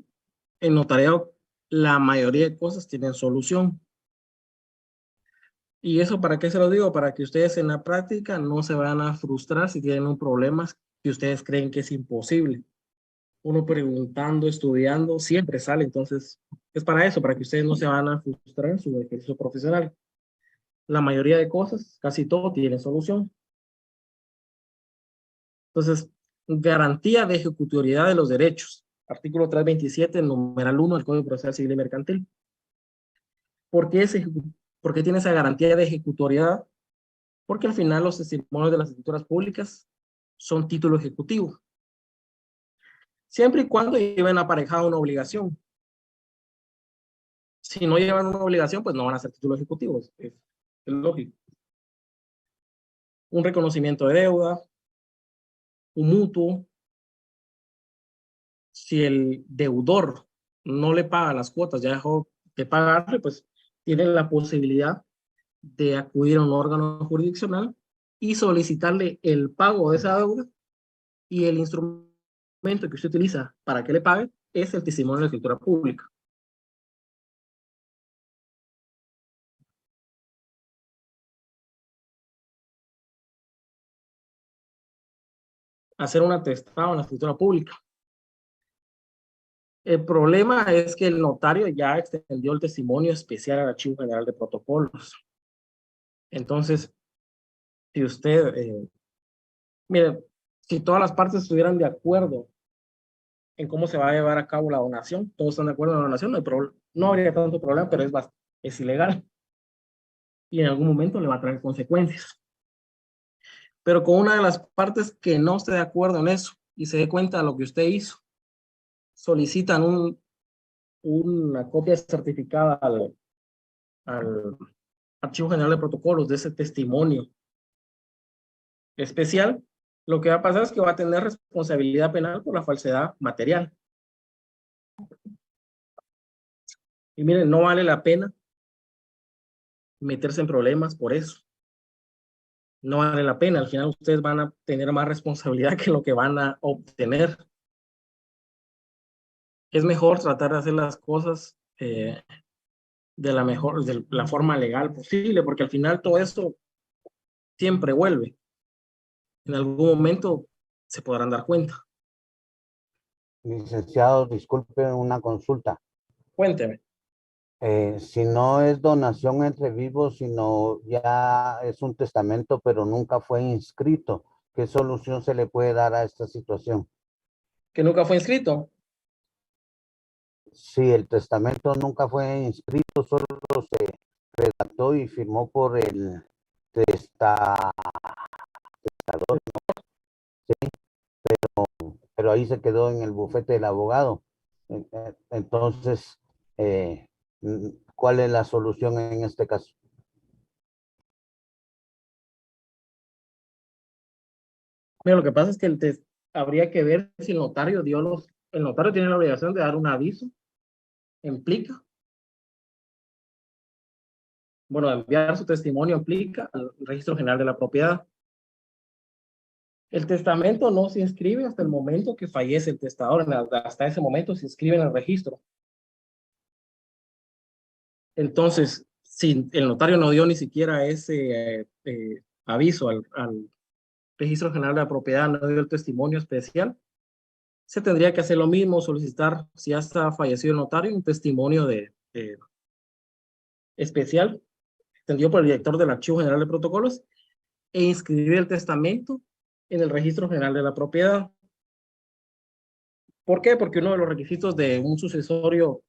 S1: en notariado la mayoría de cosas tienen solución. ¿Y eso para qué se lo digo? Para que ustedes en la práctica no se van a frustrar si tienen un problema que ustedes creen que es imposible. Uno preguntando, estudiando, siempre sale. Entonces, es para eso, para que ustedes no se van a frustrar en su ejercicio profesional. La mayoría de cosas, casi todo, tiene solución. Entonces, garantía de ejecutoriedad de los derechos. Artículo 327, numeral 1 del Código Procesal Civil y Mercantil. ¿Por qué tiene esa garantía de ejecutoriedad? Porque al final los testimonios de las escrituras públicas son título ejecutivo. Siempre y cuando lleven aparejada una obligación. Si no llevan una obligación, pues no van a ser títulos ejecutivos. Es lógico. Un reconocimiento de deuda, un mutuo. Si el deudor no le paga las cuotas, ya dejó de pagarle, pues tiene la posibilidad de acudir a un órgano jurisdiccional y solicitarle el pago de esa deuda, y el instrumento que usted utiliza para que le pague es el testimonio de la escritura pública. Hacer un atestado en la escritura pública. El problema es que el notario ya extendió el testimonio especial al Archivo General de Protocolos. Entonces, si usted, mire, si todas las partes estuvieran de acuerdo en cómo se va a llevar a cabo la donación, todos están de acuerdo en la donación, no habría tanto problema, pero es ilegal. Y en algún momento le va a traer consecuencias. Pero con una de las partes que no esté de acuerdo en eso y se dé cuenta de lo que usted hizo, solicitan una copia certificada al Archivo General de Protocolos de ese testimonio especial. Lo que va a pasar es que va a tener responsabilidad penal por la falsedad material. Y miren, no vale la pena meterse en problemas por eso. No vale la pena. Al final ustedes van a tener más responsabilidad que lo que van a obtener. Es mejor tratar de hacer las cosas de la forma legal posible, porque al final todo esto siempre vuelve. En algún momento se podrán dar cuenta.
S10: Licenciado, disculpe una consulta.
S1: Cuénteme.
S10: Si no es donación entre vivos, sino ya es un testamento, pero nunca fue inscrito, ¿qué solución se le puede dar a esta situación?
S1: ¿Que nunca fue inscrito?
S10: Sí, el testamento nunca fue inscrito, solo se redactó y firmó por el testador, ¿no? Sí, pero ahí se quedó en el bufete del abogado. Entonces, ¿cuál es la solución en este caso?
S1: Mira, lo que pasa es que habría que ver si el notario el notario tiene la obligación de dar un aviso en plica. Bueno, enviar su testimonio en plica al Registro General de la Propiedad. El testamento no se inscribe hasta el momento que fallece el testador. Hasta ese momento se inscribe en el registro. Entonces, si el notario no dio ni siquiera ese aviso al Registro General de la Propiedad, no dio el testimonio especial, se tendría que hacer lo mismo, solicitar, si ya está fallecido el notario, un testimonio especial, extendido por el director del Archivo General de Protocolos, e inscribir el testamento en el Registro General de la Propiedad. ¿Por qué? Porque uno de los requisitos de un sucesorio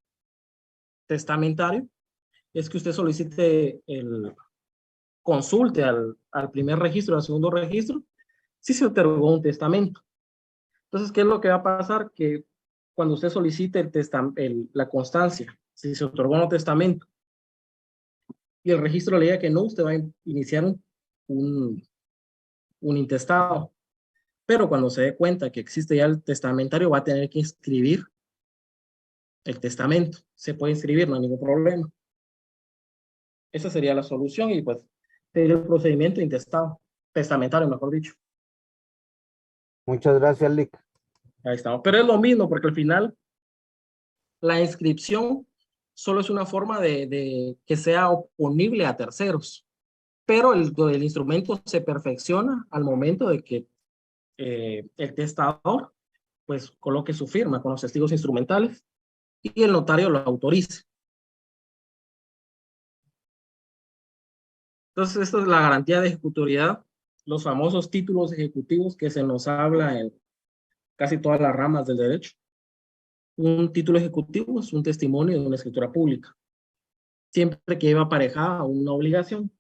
S1: testamentario es que usted solicite consulte al primer registro, al segundo registro, si se otorgó un testamento. Entonces, ¿qué es lo que va a pasar? Que cuando usted solicite la constancia, si se otorgó un testamento, y el registro le diga que no, usted va a iniciar un intestado. Pero cuando se dé cuenta que existe ya el testamentario, va a tener que inscribir el testamento. Se puede inscribir, no hay ningún problema. Esa sería la solución y pues sería el procedimiento intestado, testamentario, mejor dicho.
S10: Muchas gracias, Lick.
S1: Ahí estamos. Pero es lo mismo, porque al final la inscripción solo es una forma de que sea oponible a terceros. Pero el instrumento se perfecciona al momento de que el testador pues coloque su firma con los testigos instrumentales y el notario lo autorice. Entonces, esta es la garantía de ejecutoriedad, los famosos títulos ejecutivos que se nos habla en casi todas las ramas del derecho. Un título ejecutivo es un testimonio de una escritura pública, siempre que lleva aparejada una obligación.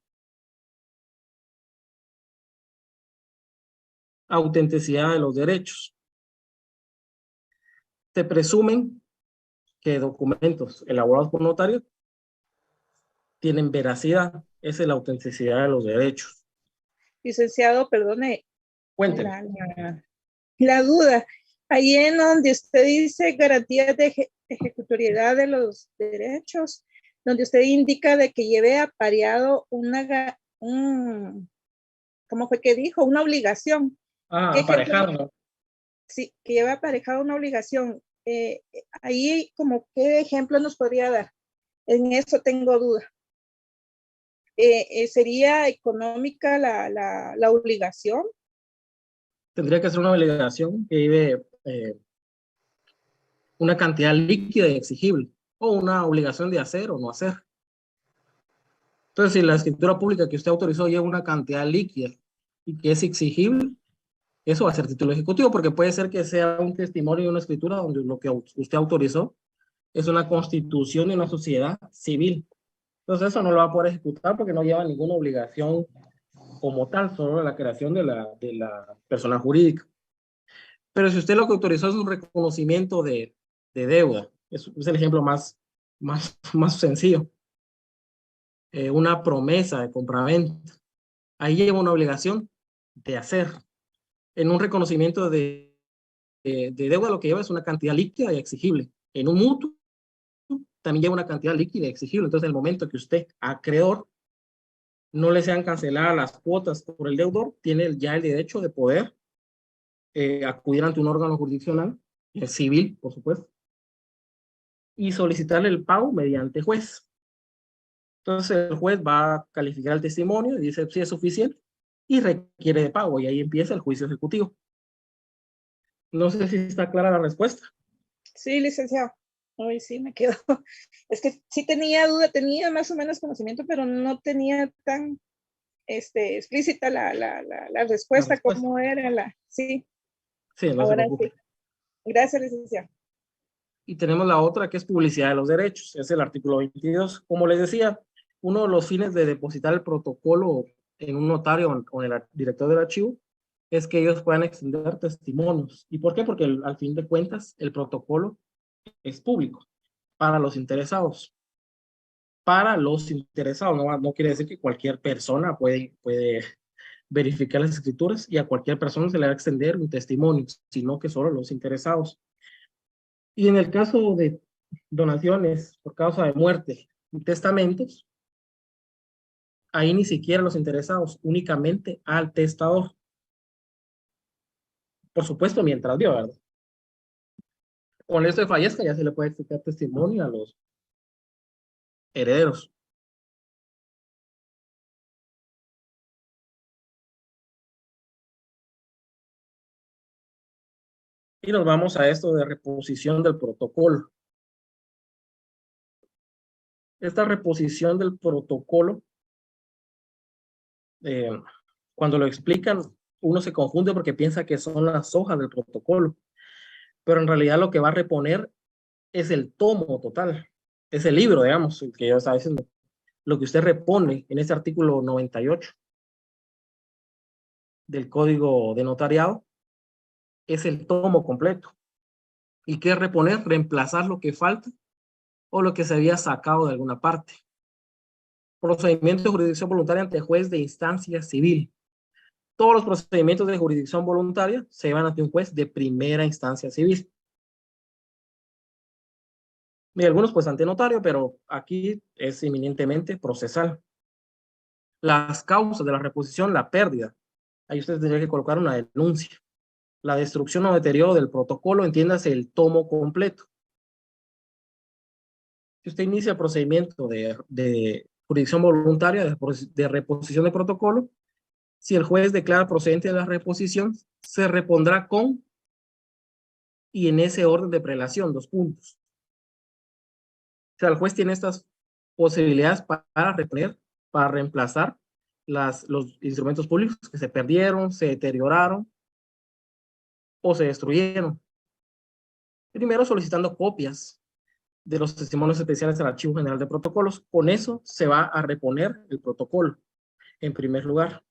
S1: Autenticidad de los derechos. Se presumen que documentos elaborados por notario tienen veracidad. Esa es la autenticidad de los derechos.
S11: Licenciado, perdone.
S1: Cuénteme.
S11: La duda. Ahí en donde usted dice garantías de ejecutoriedad de los derechos, donde usted indica de que lleve apareado ¿cómo fue que dijo? Una obligación.
S1: Aparejado.
S11: Sí, que lleve aparejado una obligación. Ahí, como qué ejemplo nos podría dar. En eso tengo duda. ¿Sería económica la obligación?
S1: Tendría que ser una obligación que lleve una cantidad líquida y exigible, o una obligación de hacer o no hacer. Entonces, si la escritura pública que usted autorizó lleva una cantidad líquida y que es exigible, eso va a ser título ejecutivo, porque puede ser que sea un testimonio de una escritura donde lo que usted autorizó es una constitución de una sociedad civil. Entonces, eso no lo va a poder ejecutar porque no lleva ninguna obligación como tal, solo la creación de la persona jurídica. Pero si usted lo que autorizó es un reconocimiento de deuda, es el ejemplo más sencillo. Una promesa de compraventa. Ahí lleva una obligación de hacer. En un reconocimiento de deuda lo que lleva es una cantidad líquida y exigible. En un mutuo también lleva una cantidad líquida exigible. Entonces, en el momento que usted, acreedor, no le sean canceladas las cuotas por el deudor, tiene ya el derecho de poder acudir ante un órgano jurisdiccional, civil, por supuesto, y solicitarle el pago mediante juez. Entonces el juez va a calificar el testimonio y dice si es suficiente y requiere de pago, y ahí empieza el juicio ejecutivo. No sé si está clara la respuesta.
S11: Sí, licenciado. Hoy sí me quedo. Es que sí tenía duda, tenía más o menos conocimiento, pero no tenía tan explícita la respuesta, cómo era la. Sí.
S1: Sí, no
S11: ahora
S1: se preocupe.
S11: sí. Gracias, licenciado.
S1: Y tenemos la otra, que es publicidad de los derechos, es el artículo 22. Como les decía, uno de los fines de depositar el protocolo en un notario o en el director del archivo es que ellos puedan extender testimonios. ¿Y por qué? Porque al fin de cuentas el protocolo es público para los interesados. Para los interesados, no quiere decir que cualquier persona puede verificar las escrituras y a cualquier persona se le va a extender un testimonio, sino que solo los interesados. Y en el caso de donaciones por causa de muerte y testamentos, ahí ni siquiera los interesados, únicamente al testador. Por supuesto, mientras viva, ¿verdad? Cuando esto fallezca, ya se le puede explicar testimonio a los herederos. Y nos vamos a esto de reposición del protocolo. Esta reposición del protocolo, cuando lo explican, uno se confunde porque piensa que son las hojas del protocolo, pero en realidad lo que va a reponer es el tomo total, es el libro, digamos, el que yo estaba diciendo. Lo que usted repone en este artículo 98 del Código de Notariado es el tomo completo. ¿Y qué es reponer? Reemplazar lo que falta o lo que se había sacado de alguna parte. Procedimiento de jurisdicción voluntaria ante juez de instancia civil. Todos los procedimientos de jurisdicción voluntaria se llevan ante un juez de primera instancia civil. Y algunos pues ante notario, pero aquí es eminentemente procesal. Las causas de la reposición, la pérdida. Ahí usted tendría que colocar una denuncia. La destrucción o deterioro del protocolo, entiéndase el tomo completo. Si usted inicia el procedimiento de jurisdicción voluntaria de reposición de protocolo, si el juez declara procedente de la reposición, se repondrá con y en ese orden de prelación, 2 puntos. O sea, el juez tiene estas posibilidades para reponer, para reemplazar los instrumentos públicos que se perdieron, se deterioraron o se destruyeron. Primero solicitando copias de los testimonios especiales al Archivo General de Protocolos. Con eso se va a reponer el protocolo, en primer lugar.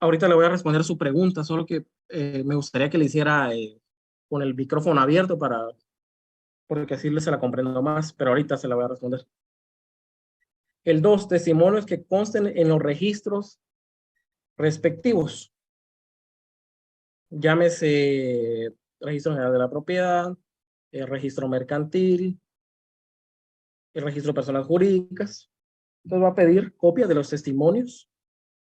S1: Ahorita le voy a responder su pregunta, solo que me gustaría que le hiciera con el micrófono abierto porque así se la comprendo más, pero ahorita se la voy a responder. El 2, testimonios que consten en los registros respectivos. Llámese registro general de la propiedad, el registro mercantil, el registro de personas jurídicas. Entonces va a pedir copia de los testimonios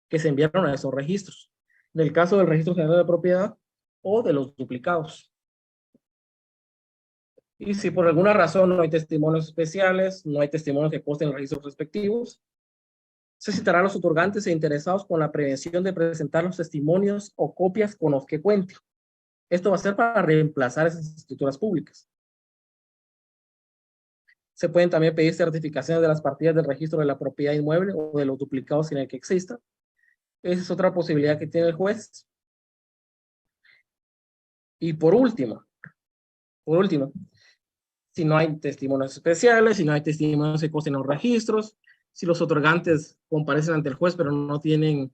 S1: que se enviaron a esos registros. En el caso del registro general de la propiedad o de los duplicados. Y si por alguna razón no hay testimonios especiales, no hay testimonios que consten en los registros respectivos, se citarán a los otorgantes e interesados con la prevención de presentar los testimonios o copias con los que cuente. Esto va a ser para reemplazar esas escrituras públicas. Se pueden también pedir certificaciones de las partidas del registro de la propiedad inmueble o de los duplicados sin el que exista. Esa es otra posibilidad que tiene el juez. Y por último, si no hay testimonios especiales, si no hay testimonios que consten en los registros, si los otorgantes comparecen ante el juez pero no tienen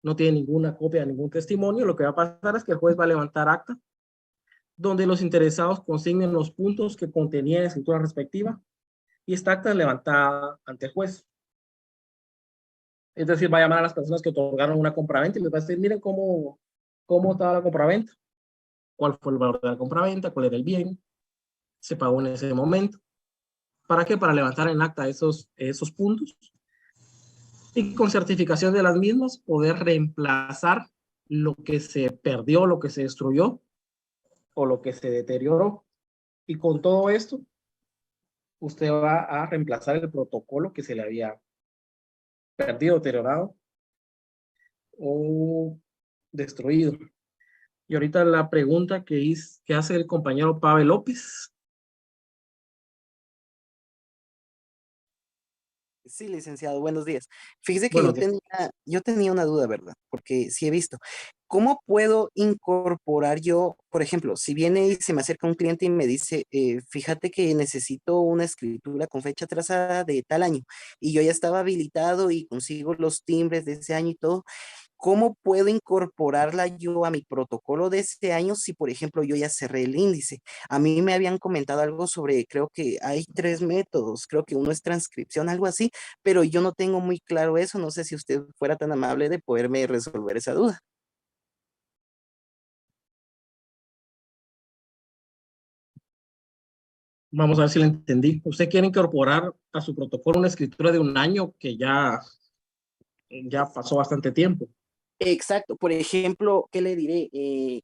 S1: ninguna copia de ningún testimonio, lo que va a pasar es que el juez va a levantar acta donde los interesados consignen los puntos que contenía la escritura respectiva y esta acta es levantada ante el juez. Es decir, va a llamar a las personas que otorgaron una compraventa y les va a decir, miren cómo cómo estaba la compraventa, cuál fue el valor de la compraventa, cuál era el bien, se pagó en ese momento. ¿Para qué? Para levantar en acta esos puntos y con certificación de las mismas poder reemplazar lo que se perdió, lo que se destruyó o lo que se deterioró. Y con todo esto, usted va a reemplazar el protocolo que se le había perdido, deteriorado o destruido. Y ahorita la pregunta que hace el compañero Pavel López.
S12: Sí, licenciado, buenos días. Fíjese que yo tenía una duda, ¿verdad? Porque sí he visto. ¿Cómo puedo incorporar yo, por ejemplo, si viene y se me acerca un cliente y me dice, fíjate que necesito una escritura con fecha trazada de tal año, y yo ya estaba habilitado y consigo los timbres de ese año y todo, ¿cómo puedo incorporarla yo a mi protocolo de ese año si, por ejemplo, yo ya cerré el índice? A mí me habían comentado algo sobre, creo que hay 3 métodos, creo que uno es transcripción, algo así, pero yo no tengo muy claro eso. No sé si usted fuera tan amable de poderme resolver esa duda.
S1: Vamos a ver si lo entendí. Usted quiere incorporar a su protocolo una escritura de un año que ya pasó bastante tiempo.
S12: Exacto. Por ejemplo, ¿qué le diré?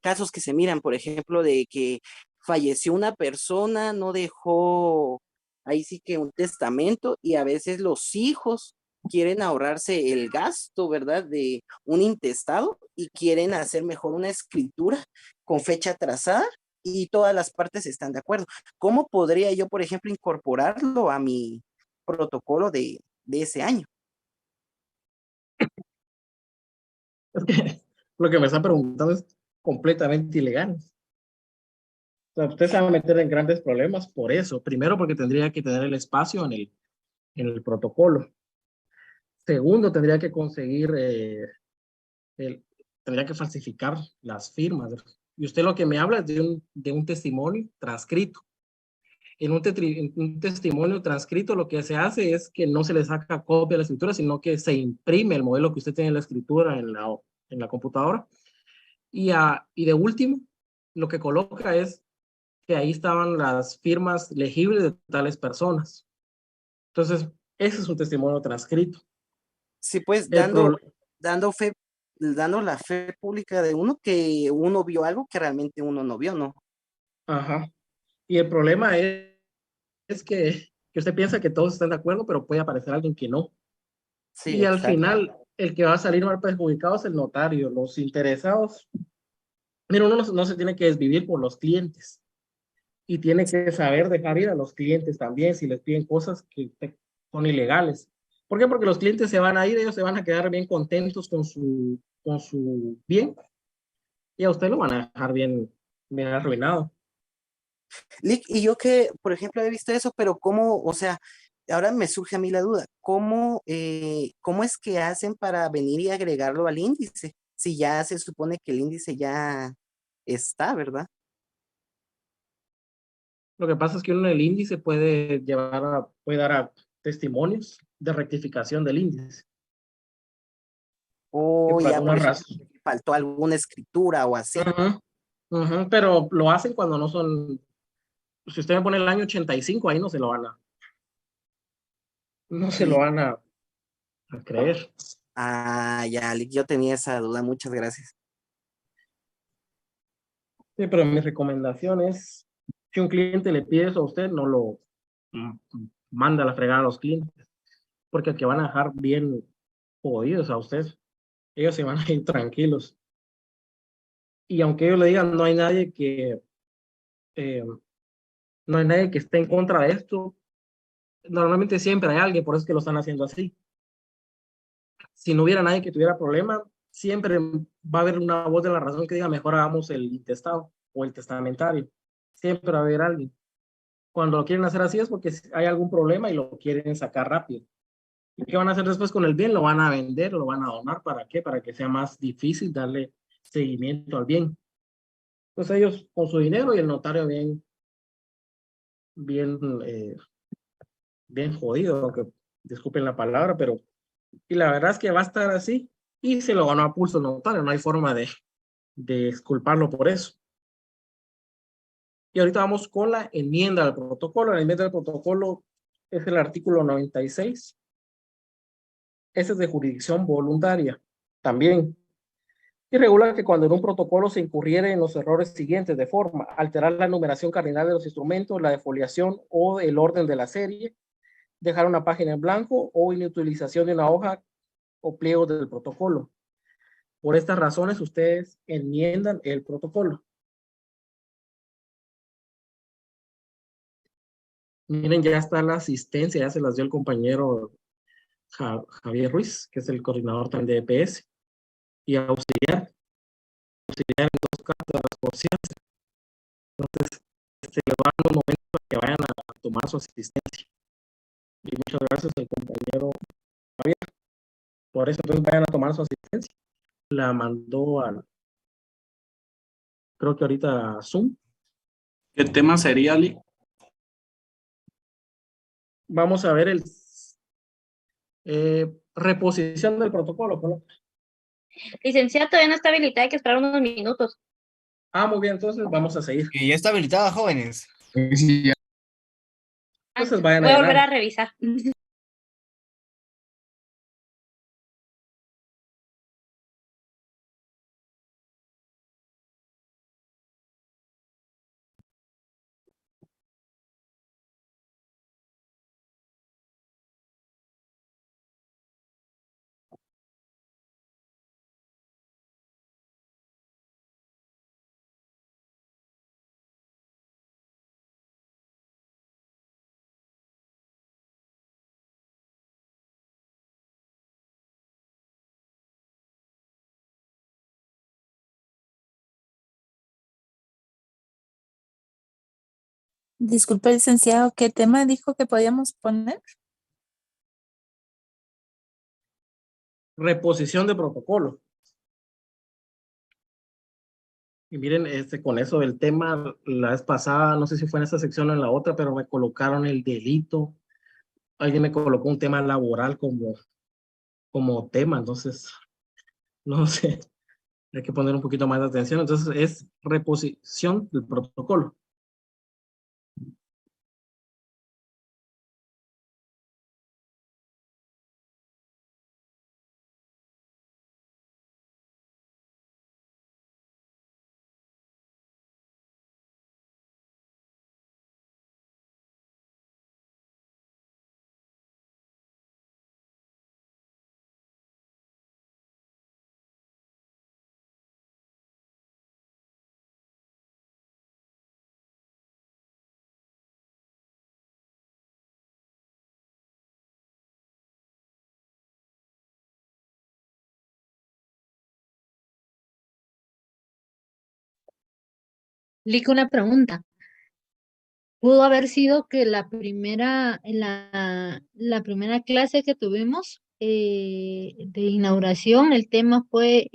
S12: Casos que se miran, por ejemplo, de que falleció una persona, no dejó ahí sí que un testamento, y a veces los hijos quieren ahorrarse el gasto, ¿verdad? De un intestado, y quieren hacer mejor una escritura con fecha trazada y todas las partes están de acuerdo. ¿Cómo podría yo, por ejemplo, incorporarlo a mi protocolo de ese año?
S1: Lo que me está preguntando es completamente ilegal. O sea, usted se va a meter en grandes problemas por eso. Primero, porque tendría que tener el espacio en el protocolo. Segundo, tendría que conseguir, tendría que falsificar las firmas. Y usted lo que me habla es de un testimonio transcrito. En un testimonio transcrito lo que se hace es que no se le saca copia de la escritura, sino que se imprime el modelo que usted tiene en la escritura en la computadora. Y de último, lo que coloca es que ahí estaban las firmas legibles de tales personas. Entonces, ese es un testimonio transcrito.
S12: Sí, pues dando la fe pública de uno, que uno vio algo que realmente uno no vio, ¿no?
S1: Ajá. Y el problema es que usted piensa que todos están de acuerdo, pero puede aparecer alguien que no.
S12: Sí,
S1: Y al
S12: exacto.
S1: final, el que va a salir mal perjudicado es el notario. Los interesados, mira, uno no se tiene que desvivir por los clientes y tiene que saber dejar ir a los clientes también si les piden cosas que son ilegales. ¿Por qué? Porque los clientes se van a ir, ellos se van a quedar bien contentos con su bien y a usted lo van a dejar bien arruinado.
S12: Lick, y yo que, por ejemplo, he visto eso, pero cómo, o sea, ahora me surge a mí la duda, ¿cómo es que hacen para venir y agregarlo al índice? Si ya se supone que el índice ya está, ¿verdad?
S1: Lo que pasa es que uno en el índice puede dar a testimonios de rectificación del índice.
S12: O
S1: por
S12: ya, por
S1: alguna
S12: ejemplo,
S1: razón.
S12: faltó alguna escritura o así.
S1: Pero lo hacen cuando no son. Si usted me pone el año 85, ahí no se lo van a creer.
S12: Ah, ya, Lick, yo tenía esa duda, muchas gracias.
S1: Sí, pero mi recomendación es, si un cliente le pide eso a usted, no lo manda a la fregada a los clientes, porque el que van a dejar bien jodidos a usted, ellos se van a ir tranquilos. Y aunque ellos le digan, no hay nadie que esté en contra de esto, normalmente siempre hay alguien, por eso es que lo están haciendo así. Si no hubiera nadie que tuviera problema, siempre va a haber una voz de la razón que diga, mejor hagamos el intestado o el testamentario. Siempre va a haber alguien. Cuando lo quieren hacer así es porque hay algún problema y lo quieren sacar rápido. ¿Y qué van a hacer después con el bien? Lo van a vender, lo van a donar. ¿Para qué? Para que sea más difícil darle seguimiento al bien. Entonces ellos con su dinero y el notario bien jodido, aunque disculpen la palabra, pero y la verdad es que va a estar así y se lo ganó a pulso el notario. No hay forma de de exculparlo por eso. Y ahorita vamos con la enmienda al protocolo. La enmienda del protocolo es el artículo 96. Ese es de jurisdicción voluntaria también. Y regula que cuando en un protocolo se incurriere en los errores siguientes de forma: alterar la numeración cardinal de los instrumentos, la defoliación o el orden de la serie, dejar una página en blanco o inutilización de una hoja o pliego del protocolo. Por estas razones, ustedes enmiendan el protocolo. Miren, ya está la asistencia, ya se las dio el compañero Javier Ruiz, que es el coordinador también de EPS, y auxiliar en dos cátedras por ciencia. Entonces, le va a dar un momento para que vayan a tomar su asistencia. Y muchas gracias al compañero Javier. Por eso, entonces vayan a tomar su asistencia. La mandó al, creo que ahorita a Zoom.
S3: ¿Qué tema sería, Ali?
S1: Vamos a ver el reposición del protocolo. ¿No?
S2: Licenciado, todavía no está habilitada, hay que esperar unos minutos.
S1: Ah, muy bien, entonces vamos a seguir.
S9: Que ya está habilitada, jóvenes.
S1: Sí, ya. Entonces vayan
S2: Voy a
S1: a
S2: volver
S1: llenar.
S2: a revisar.
S13: Disculpe, licenciado, ¿qué tema dijo que podíamos poner?
S1: Reposición de protocolo. Y miren, con eso del tema, la vez pasada, no sé si fue en esta sección o en la otra, pero me colocaron el delito. Alguien me colocó un tema laboral como tema, entonces, no sé, hay que poner un poquito más de atención. Entonces, es reposición del protocolo.
S2: Lico, una pregunta. ¿Pudo haber sido que la primera clase que tuvimos de inauguración, el tema fue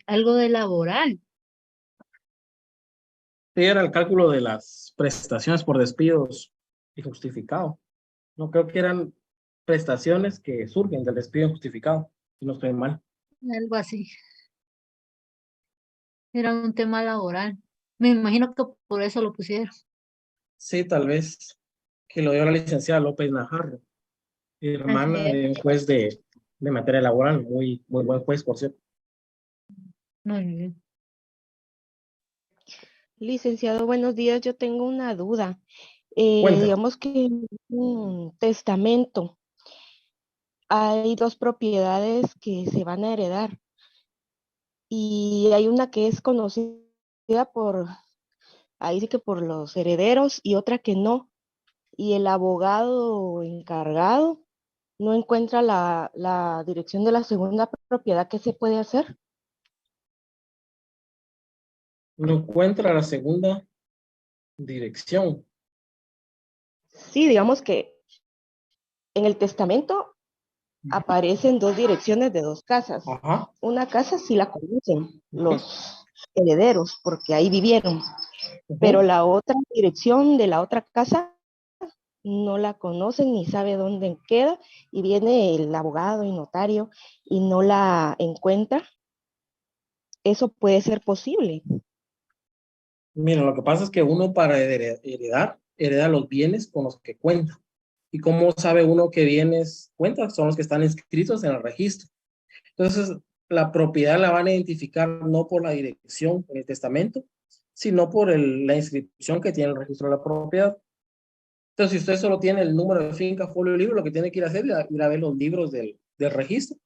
S2: algo de laboral?
S1: Sí, era el cálculo de las prestaciones por despidos injustificado. No creo que eran prestaciones que surgen del despido injustificado, si no estoy mal.
S2: Algo así. Era un tema laboral. Me imagino que por eso lo pusieron.
S1: Sí, tal vez que lo dio la licenciada López Najarro, hermana de un juez de materia laboral, muy buen juez, por cierto.
S2: Muy bien.
S14: Licenciado, buenos días. Yo tengo una duda.
S1: Cuéntame.
S14: Digamos que en un testamento hay dos propiedades que se van a heredar y hay una que es conocida ahí sí que por los herederos y otra que no. Y el abogado encargado no encuentra la dirección de la segunda propiedad. ¿Qué se puede hacer?
S1: No encuentra la segunda dirección.
S14: Sí, digamos que en el testamento aparecen dos direcciones de dos casas.
S1: Ajá.
S14: Una casa sí la conocen los herederos porque ahí vivieron, pero la otra dirección de la otra casa no la conocen ni sabe dónde queda y viene el abogado y notario y no la encuentra. eso puede ser posible.
S1: Mira, lo que pasa es que uno para heredar, hereda los bienes con los que cuenta. ¿Y cómo sabe uno qué bienes cuenta? Son los que están inscritos en el registro. Entonces, la propiedad la van a identificar no por la dirección en el testamento, sino por la inscripción que tiene el registro de la propiedad. Entonces, si usted solo tiene el número de finca, folio, libro, lo que tiene que ir a hacer es ir a ver los libros del registro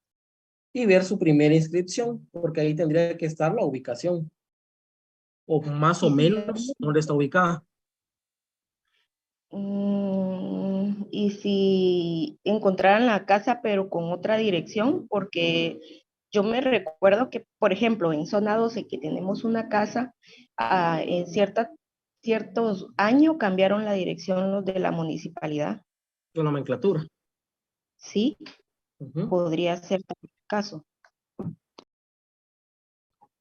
S1: y ver su primera inscripción, porque ahí tendría que estar la ubicación, o más o menos dónde está ubicada.
S14: Y si encontraran la casa pero con otra dirección, porque yo me recuerdo que, por ejemplo, en zona 12 que tenemos una casa, en ciertos años cambiaron la dirección los de la municipalidad.
S1: La nomenclatura.
S14: Sí, podría ser el caso.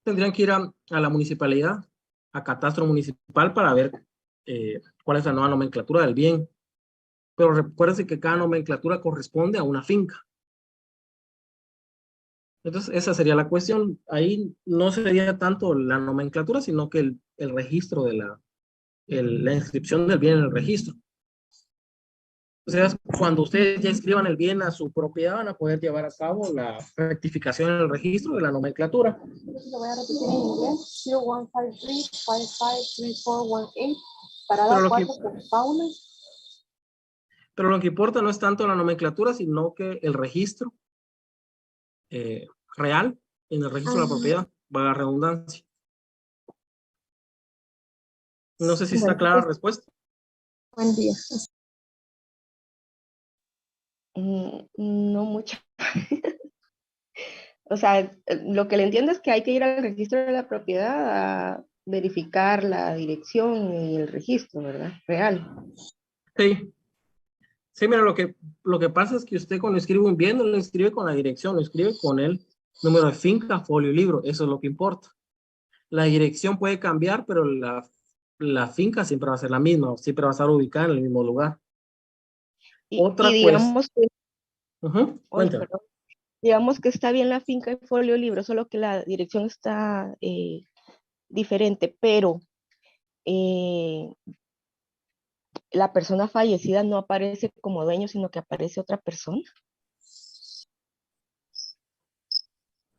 S1: Tendrían que ir a la municipalidad, a catastro municipal, para ver cuál es la nueva nomenclatura del bien. Pero recuérdense que cada nomenclatura corresponde a una finca. Entonces, esa sería la cuestión. Ahí no sería tanto la nomenclatura, sino que el registro de la inscripción del bien en el registro. O sea, cuando ustedes ya inscriban el bien a su propiedad, van a poder llevar a cabo la rectificación en el registro de la nomenclatura.
S4: Lo voy a repetir en inglés. 0153553418 parada
S1: Pero lo
S4: 4 por Paula.
S1: Pero lo que importa no es tanto la nomenclatura, sino que el registro real en el registro de la propiedad, va a la redundancia. No sé si está clara la respuesta.
S4: Buen día.
S14: No mucho. O sea, lo que le entiendo es que hay que ir al registro de la propiedad a verificar la dirección y el registro, ¿verdad? Real.
S1: Sí. Sí, mira, lo que pasa es que usted cuando escribe un bien no lo escribe con la dirección, lo escribe con el número de finca, folio, libro. Eso es lo que importa. La dirección puede cambiar, pero la finca siempre va a ser la misma, siempre va a estar ubicada en el mismo lugar. Otra
S14: digamos que,
S1: cuéntame.
S14: digamos que está bien la finca y folio libro, solo que la dirección está diferente, pero la persona fallecida no aparece como dueño, sino que aparece otra persona.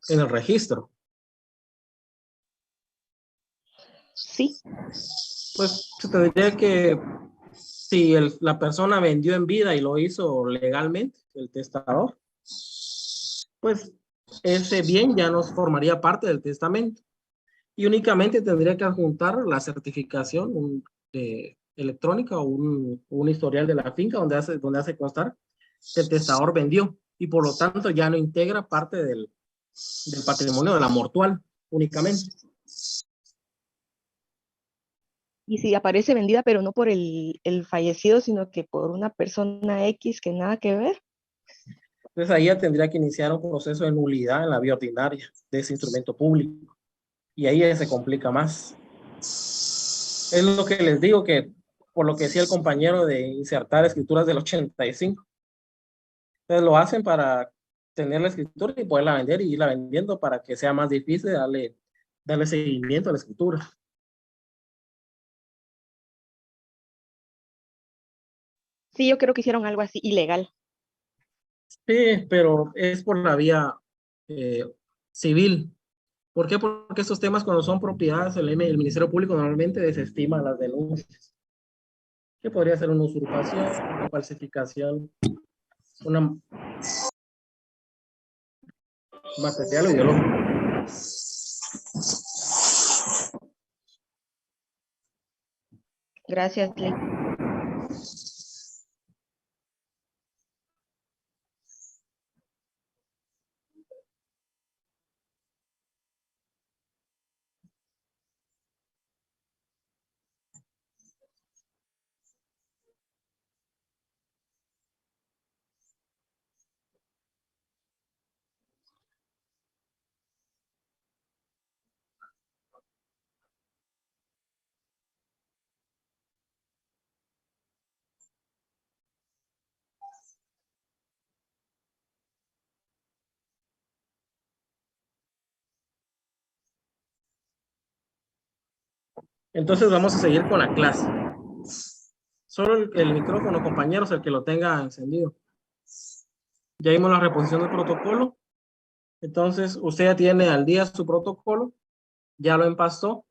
S1: En el registro.
S14: Sí.
S1: Pues se tendría que, si la persona vendió en vida y lo hizo legalmente, el testador, pues ese bien ya no formaría parte del testamento y únicamente tendría que adjuntar la certificación electrónica o un historial de la finca donde hace constar que el testador vendió y por lo tanto ya no integra parte del patrimonio de la mortual únicamente.
S14: Y si aparece vendida, pero no por el fallecido, sino que por una persona X que nada que ver.
S1: Entonces ahí ya tendría que iniciar un proceso de nulidad en la vía ordinaria de ese instrumento público. Y ahí ya se complica más. Es lo que les digo, que por lo que decía el compañero de insertar escrituras del 85. Entonces lo hacen para tener la escritura y poderla vender y irla vendiendo para que sea más difícil darle seguimiento a la escritura.
S14: Sí, yo creo que hicieron algo así ilegal.
S1: Sí, pero es por la vía civil. ¿Por qué? Porque estos temas cuando son propiedades, el Ministerio Público normalmente desestima las denuncias. Que podría ser una usurpación, una falsificación, una material o ideológico.
S14: Gracias, Ley.
S1: Entonces vamos a seguir con la clase. Solo el micrófono, compañeros, el que lo tenga encendido. Ya vimos la reposición del protocolo. Entonces, usted ya tiene al día su protocolo, ya lo empastó.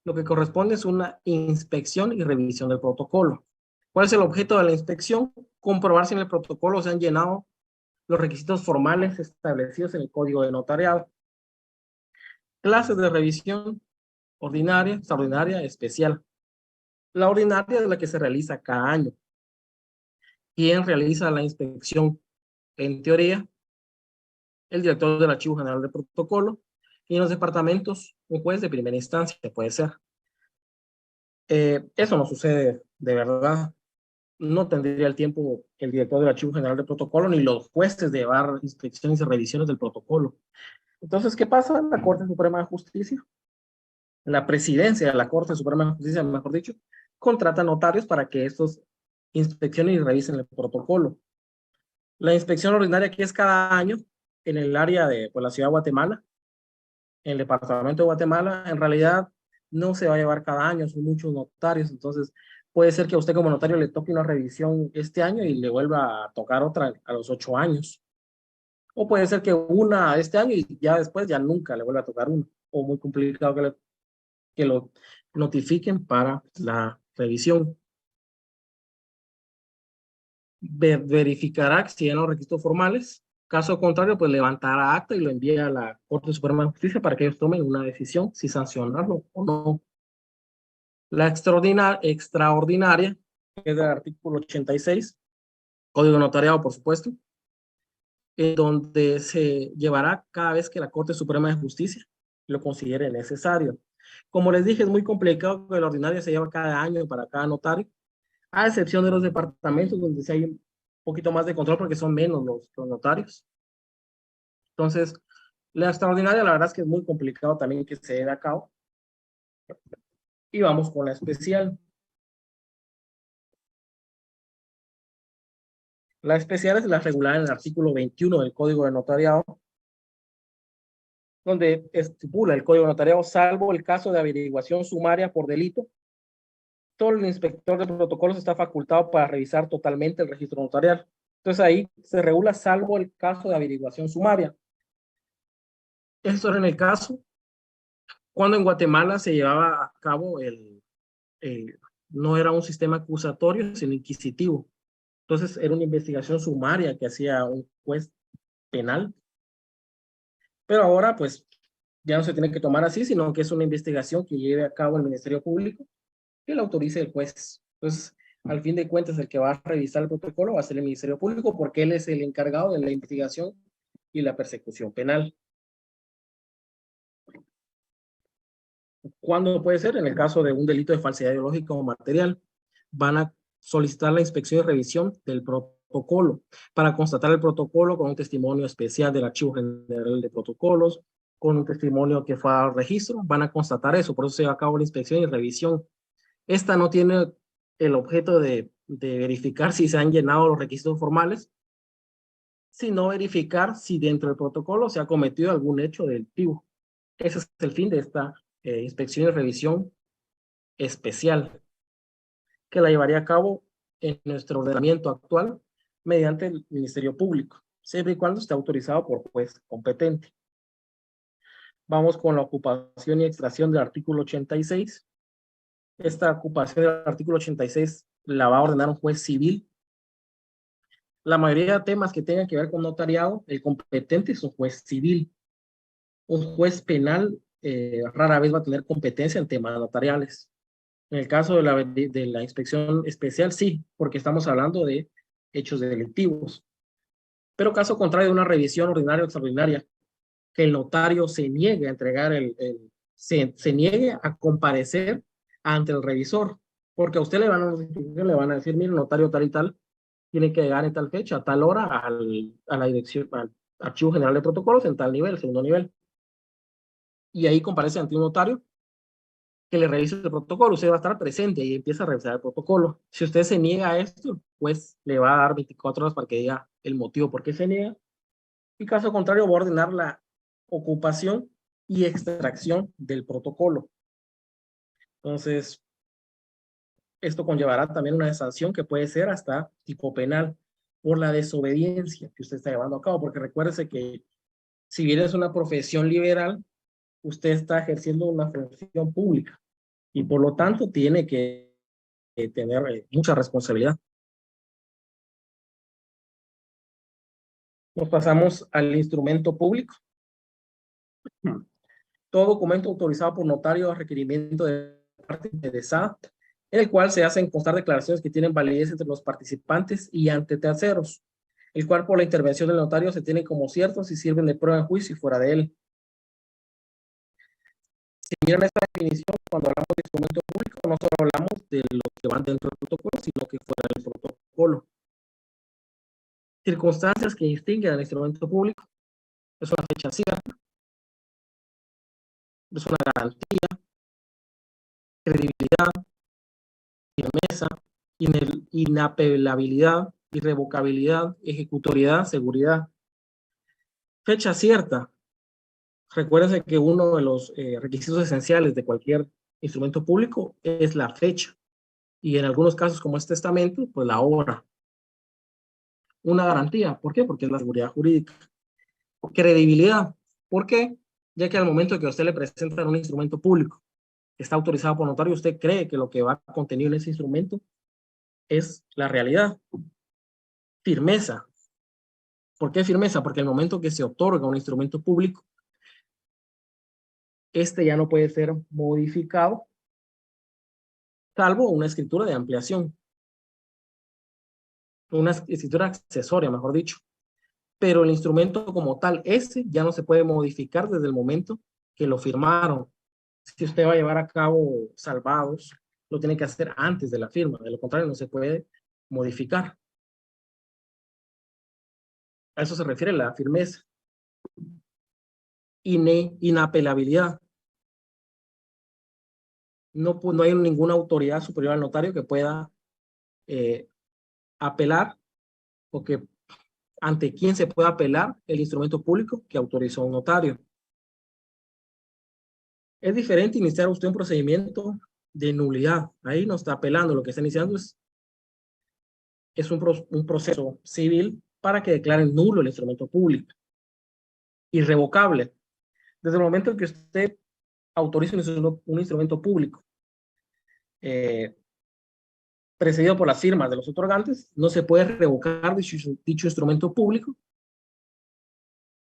S1: Lo que corresponde es una inspección y revisión del protocolo. ¿Cuál es el objeto de la inspección? Comprobar si en el protocolo se han llenado los requisitos formales establecidos en el Código de Notariado. Clases de revisión ordinaria, extraordinaria, especial. La ordinaria es la que se realiza cada año. ¿Quién realiza la inspección? En teoría, el director del Archivo General de Protocolo, y en los departamentos, un juez de primera instancia, puede ser. Eso no sucede de verdad. No tendría el tiempo el director del Archivo General de Protocolo ni los jueces de llevar inspecciones y revisiones del protocolo. Entonces, ¿qué pasa? La Corte Suprema de Justicia, la presidencia de la Corte Suprema de Justicia, mejor dicho, contrata notarios para que estos inspeccionen y revisen el protocolo. La inspección ordinaria que es cada año en el área de la ciudad de Guatemala, en el departamento de Guatemala, en realidad no se va a llevar cada año, son muchos notarios, entonces puede ser que a usted como notario le toque una revisión este año y le vuelva a tocar otra a los 8 años. O puede ser que una este año y ya después ya nunca le vuelva a tocar una, o muy complicado que lo notifiquen para la revisión. Verificará si hay los requisitos formales. Caso contrario, pues levantará acta y lo envía a la Corte Suprema de Justicia para que ellos tomen una decisión si sancionarlo o no. La extraordinaria, que es del artículo 86, Código Notariado, por supuesto, donde se llevará cada vez que la Corte Suprema de Justicia lo considere necesario. Como les dije, es muy complicado que la ordinaria se lleva cada año para cada notario, a excepción de los departamentos donde sí hay un poquito más de control porque son menos los notarios. Entonces, la extraordinaria, la verdad es que es muy complicado también que se lleve a cabo. Y vamos con la especial. La especial es la regulada en el artículo 21 del Código de Notariado, donde estipula el Código de Notariado, salvo el caso de averiguación sumaria por delito, todo el inspector de protocolos está facultado para revisar totalmente el registro notarial. Entonces ahí se regula salvo el caso de averiguación sumaria. Esto era en el caso cuando en Guatemala se llevaba a cabo no era un sistema acusatorio, sino inquisitivo. Entonces era una investigación sumaria que hacía un juez penal. Pero ahora pues ya no se tiene que tomar así, sino que es una investigación que lleve a cabo el Ministerio Público que la autorice el juez. Entonces, al fin de cuentas, el que va a revisar el protocolo va a ser el Ministerio Público porque él es el encargado de la investigación y la persecución penal. ¿Cuándo puede ser? En el caso de un delito de falsedad ideológica o material, van a solicitar la inspección y revisión del protocolo para constatar el protocolo con un testimonio especial del Archivo General de Protocolos, con un testimonio que fue al registro, van a constatar eso, por eso se lleva a cabo la inspección y revisión. Esta no tiene el objeto de verificar si se han llenado los requisitos formales, sino verificar si dentro del protocolo se ha cometido algún hecho delictivo. Ese es el fin de esta inspección y revisión especial, que la llevaría a cabo en nuestro ordenamiento actual mediante el Ministerio Público, siempre y cuando esté autorizado por juez competente. Vamos con la ocupación y extracción del artículo 86. Esta ocupación del artículo 86 la va a ordenar un juez civil. La mayoría de temas que tengan que ver con notariado, el competente es un juez civil. Un juez penal rara vez va a tener competencia en temas notariales. En el caso de la inspección especial, sí, porque estamos hablando de hechos delictivos. Pero caso contrario de una revisión ordinaria o extraordinaria, que el notario se niegue a entregar se niegue a comparecer ante el revisor, porque a usted le van a decir, mire, notario tal y tal, tiene que llegar en tal fecha, a tal hora, a la dirección, al Archivo General de Protocolos, en tal nivel, segundo nivel. Y ahí comparece ante un notario que le revise el protocolo, usted va a estar presente y empieza a revisar el protocolo. Si usted se niega a esto, pues le va a dar 24 horas para que diga el motivo por qué se niega. Y caso contrario, va a ordenar la ocupación y extracción del protocolo. Entonces, esto conllevará también una sanción que puede ser hasta tipo penal por la desobediencia que usted está llevando a cabo, porque recuérdese que si bien es una profesión liberal, usted está ejerciendo una función pública y por lo tanto tiene que tener mucha responsabilidad. Nos pasamos al instrumento público. Todo documento autorizado por notario a requerimiento de parte interesada, en el cual se hacen constar declaraciones que tienen validez entre los participantes y ante terceros, el cual por la intervención del notario se tiene como ciertos y sirven de prueba en juicio y fuera de él. Si miran esta definición, cuando hablamos de instrumento público, no solo hablamos de los que van dentro del protocolo, sino que fuera del protocolo. Circunstancias que distinguen al instrumento público: es una fecha cierta, es una garantía, credibilidad, firmeza, inapelabilidad, irrevocabilidad, ejecutoriedad, seguridad. Fecha cierta. Recuérdense que uno de los requisitos esenciales de cualquier instrumento público es la fecha. Y en algunos casos, como es testamento, pues la hora. Una garantía. ¿Por qué? Porque es la seguridad jurídica. Credibilidad. ¿Por qué? Ya que al momento de que a usted le presentan un instrumento público que está autorizado por notario, usted cree que lo que va contenido en ese instrumento es la realidad. Firmeza. ¿Por qué firmeza? Porque al momento que se otorga un instrumento público, este ya no puede ser modificado, salvo una escritura de ampliación. Una escritura accesoria, mejor dicho. Pero el instrumento como tal, ese ya no se puede modificar desde el momento que lo firmaron. Si usted va a llevar a cabo salvados, lo tiene que hacer antes de la firma. De lo contrario, no se puede modificar. A eso se refiere la firmeza. Inapelabilidad. No hay ninguna autoridad superior al notario que pueda apelar, o que ante quién se pueda apelar el instrumento público que autorizó un notario. Es diferente iniciar usted un procedimiento de nulidad. Ahí no está apelando, lo que está iniciando es un proceso civil para que declaren nulo el instrumento público. Irrevocable. Desde el momento en que usted autoriza un instrumento público precedido por las firmas de los otorgantes, no se puede revocar dicho instrumento público.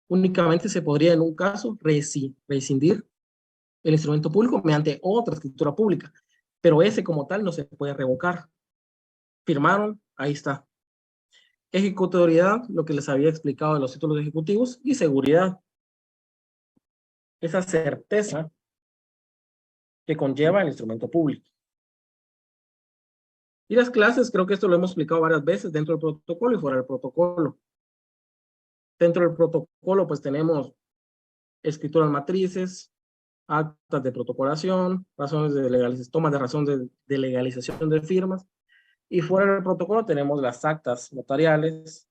S1: Únicamente se podría, en un caso, rescindir el instrumento público mediante otra escritura pública, pero ese como tal no se puede revocar. Firmaron, ahí está. Ejecutoriedad, lo que les había explicado de los títulos ejecutivos, y seguridad. Esa certeza que conlleva el instrumento público. Y las clases, creo que esto lo hemos explicado varias veces dentro del protocolo y fuera del protocolo. Dentro del protocolo, pues tenemos escrituras matrices, actas de protocolación, razones de legalización, tomas de razón de legalización de firmas. Y fuera del protocolo tenemos las actas notariales,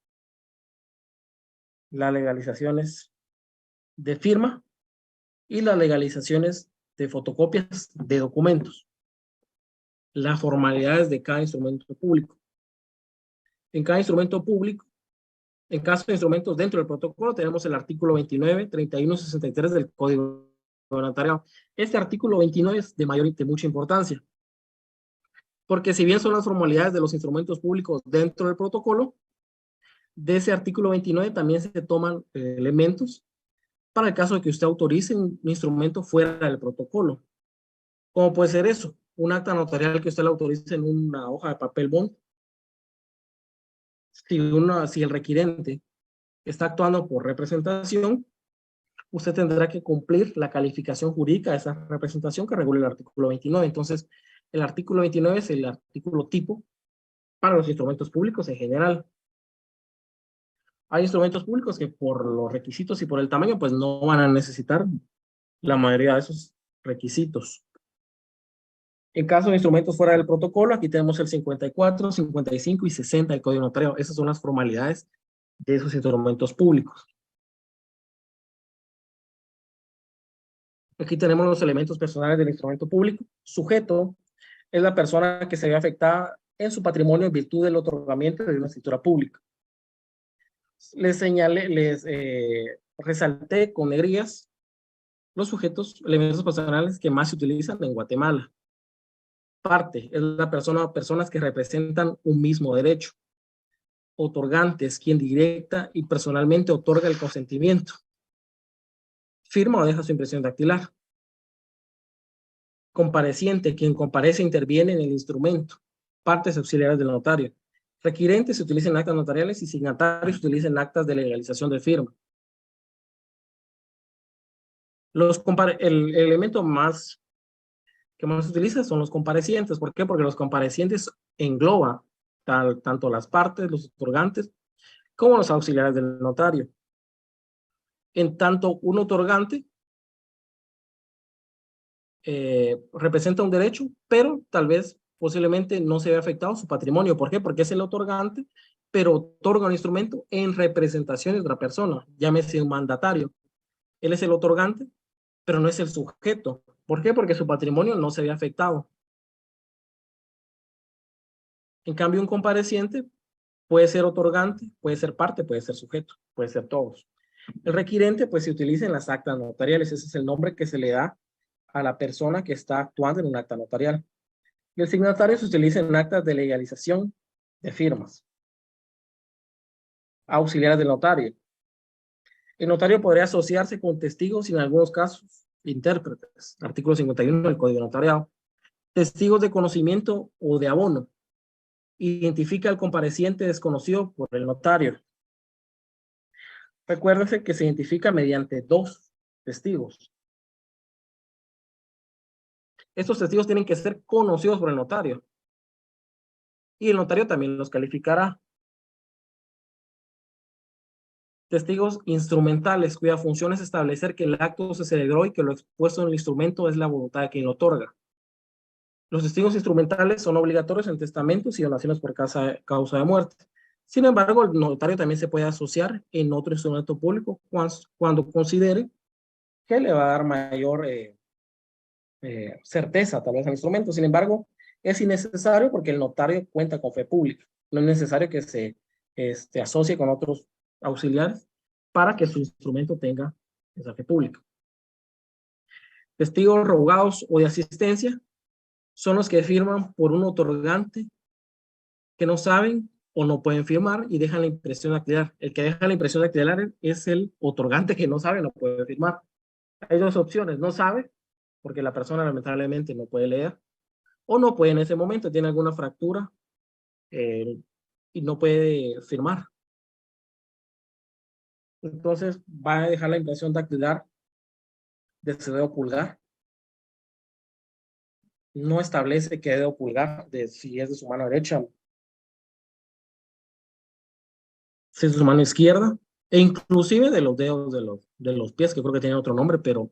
S1: las legalizaciones de firma y las legalizaciones de fotocopias de documentos. Las formalidades de cada instrumento público. En cada instrumento público, en caso de instrumentos dentro del protocolo, tenemos el artículo 29, 31, 63 del Código Notarial. Este artículo 29 es de mucha importancia, porque si bien son las formalidades de los instrumentos públicos dentro del protocolo, de ese artículo 29 también se toman elementos para el caso de que usted autorice un instrumento fuera del protocolo. ¿Cómo puede ser eso? Un acta notarial que usted la autorice en una hoja de papel bond. Si el requirente está actuando por representación, usted tendrá que cumplir la calificación jurídica de esa representación que regula el artículo 29. Entonces, el artículo 29 es el artículo tipo para los instrumentos públicos en general. Hay instrumentos públicos que por los requisitos y por el tamaño, pues no van a necesitar la mayoría de esos requisitos. En caso de instrumentos fuera del protocolo, aquí tenemos el 54, 55 y 60 del Código Notarial. Esas son las formalidades de esos instrumentos públicos. Aquí tenemos los elementos personales del instrumento público. Sujeto es la persona que se ve afectada en su patrimonio en virtud del otorgamiento de una escritura pública. Les resalté con negrillas los sujetos, elementos personales que más se utilizan en Guatemala. Parte es la persona o personas que representan un mismo derecho. Otorgante es quien directa y personalmente otorga el consentimiento. Firma o deja su impresión dactilar. Compareciente, quien comparece e interviene en el instrumento. Partes auxiliares del notario. Requirente se utiliza en actas notariales y signatario se utiliza en actas de legalización de firma. El elemento que más se utiliza son los comparecientes. ¿Por qué? Porque los comparecientes engloba tanto las partes, los otorgantes, como los auxiliares del notario. En tanto, un otorgante representa un derecho, pero tal vez posiblemente no se vea afectado su patrimonio. ¿Por qué? Porque es el otorgante, pero otorga un instrumento en representación de otra persona, llámese un mandatario. Él es el otorgante, pero no es el sujeto. ¿Por qué? Porque su patrimonio no se ve afectado. En cambio, un compareciente puede ser otorgante, puede ser parte, puede ser sujeto, puede ser todos. El requirente, pues, se utiliza en las actas notariales. Ese es el nombre que se le da a la persona que está actuando en un acta notarial. Y el signatario se utiliza en actas de legalización de firmas. Auxiliares del notario. El notario podría asociarse con testigos y en algunos casos intérpretes. Artículo 51 del Código Notariado. Testigos de conocimiento o de abono. Identifica al compareciente desconocido por el notario. Recuérdense que se identifica mediante 2 testigos. Estos testigos tienen que ser conocidos por el notario. Y el notario también los calificará. Testigos instrumentales, cuya función es establecer que el acto se celebró y que lo expuesto en el instrumento es la voluntad de quien lo otorga. Los testigos instrumentales son obligatorios en testamentos y donaciones por causa de muerte. Sin embargo, el notario también se puede asociar en otro instrumento público cuando considere que le va a dar mayor certeza tal vez al instrumento. Sin embargo, es innecesario porque el notario cuenta con fe pública. No es necesario que se asocie con otros auxiliares para que su instrumento tenga esa fe pública. Testigos rogados o de asistencia son los que firman por un otorgante que no saben o no pueden firmar y dejan la impresión dactilar. El que deja la impresión dactilar es el otorgante que no sabe o no puede firmar. Hay 2 opciones: no sabe, porque la persona lamentablemente no puede leer, o no puede en ese momento, tiene alguna fractura y no puede firmar. Entonces va a dejar la impresión dactilar de su dedo pulgar. No establece qué dedo pulgar, si es de su mano derecha, si es de su mano izquierda, e inclusive de los dedos de los pies, que creo que tiene otro nombre, pero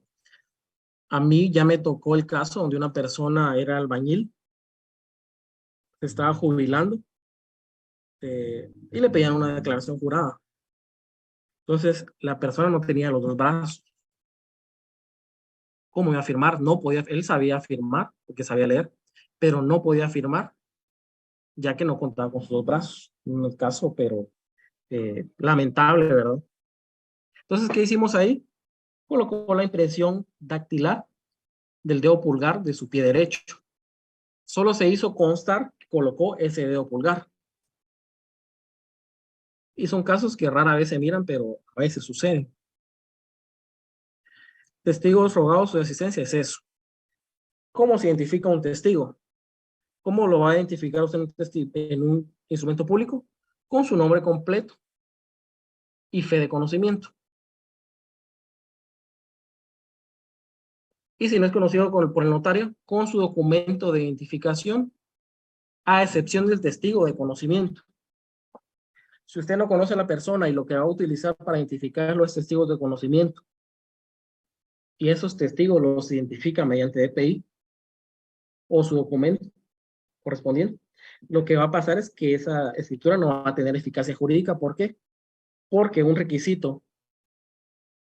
S1: a mí ya me tocó el caso donde una persona era albañil, se estaba jubilando y le pedían una declaración jurada. Entonces, la persona no tenía los 2 brazos. ¿Cómo iba a firmar? No podía, él sabía firmar, porque sabía leer, pero no podía firmar, ya que no contaba con sus 2 brazos. Un caso, pero lamentable, ¿verdad? Entonces, ¿qué hicimos ahí? Colocó la impresión dactilar del dedo pulgar de su pie derecho. Solo se hizo constar que colocó ese dedo pulgar. Y son casos que rara vez se miran, pero a veces suceden. Testigos rogados o de asistencia es eso. ¿Cómo se identifica un testigo? ¿Cómo lo va a identificar usted en un instrumento público? Con su nombre completo y fe de conocimiento. Y si no es conocido por el notario, con su documento de identificación, a excepción del testigo de conocimiento. Si usted no conoce a la persona y lo que va a utilizar para identificarlo es testigos de conocimiento, y esos testigos los identifica mediante DPI o su documento correspondiente, lo que va a pasar es que esa escritura no va a tener eficacia jurídica. ¿Por qué? Porque un requisito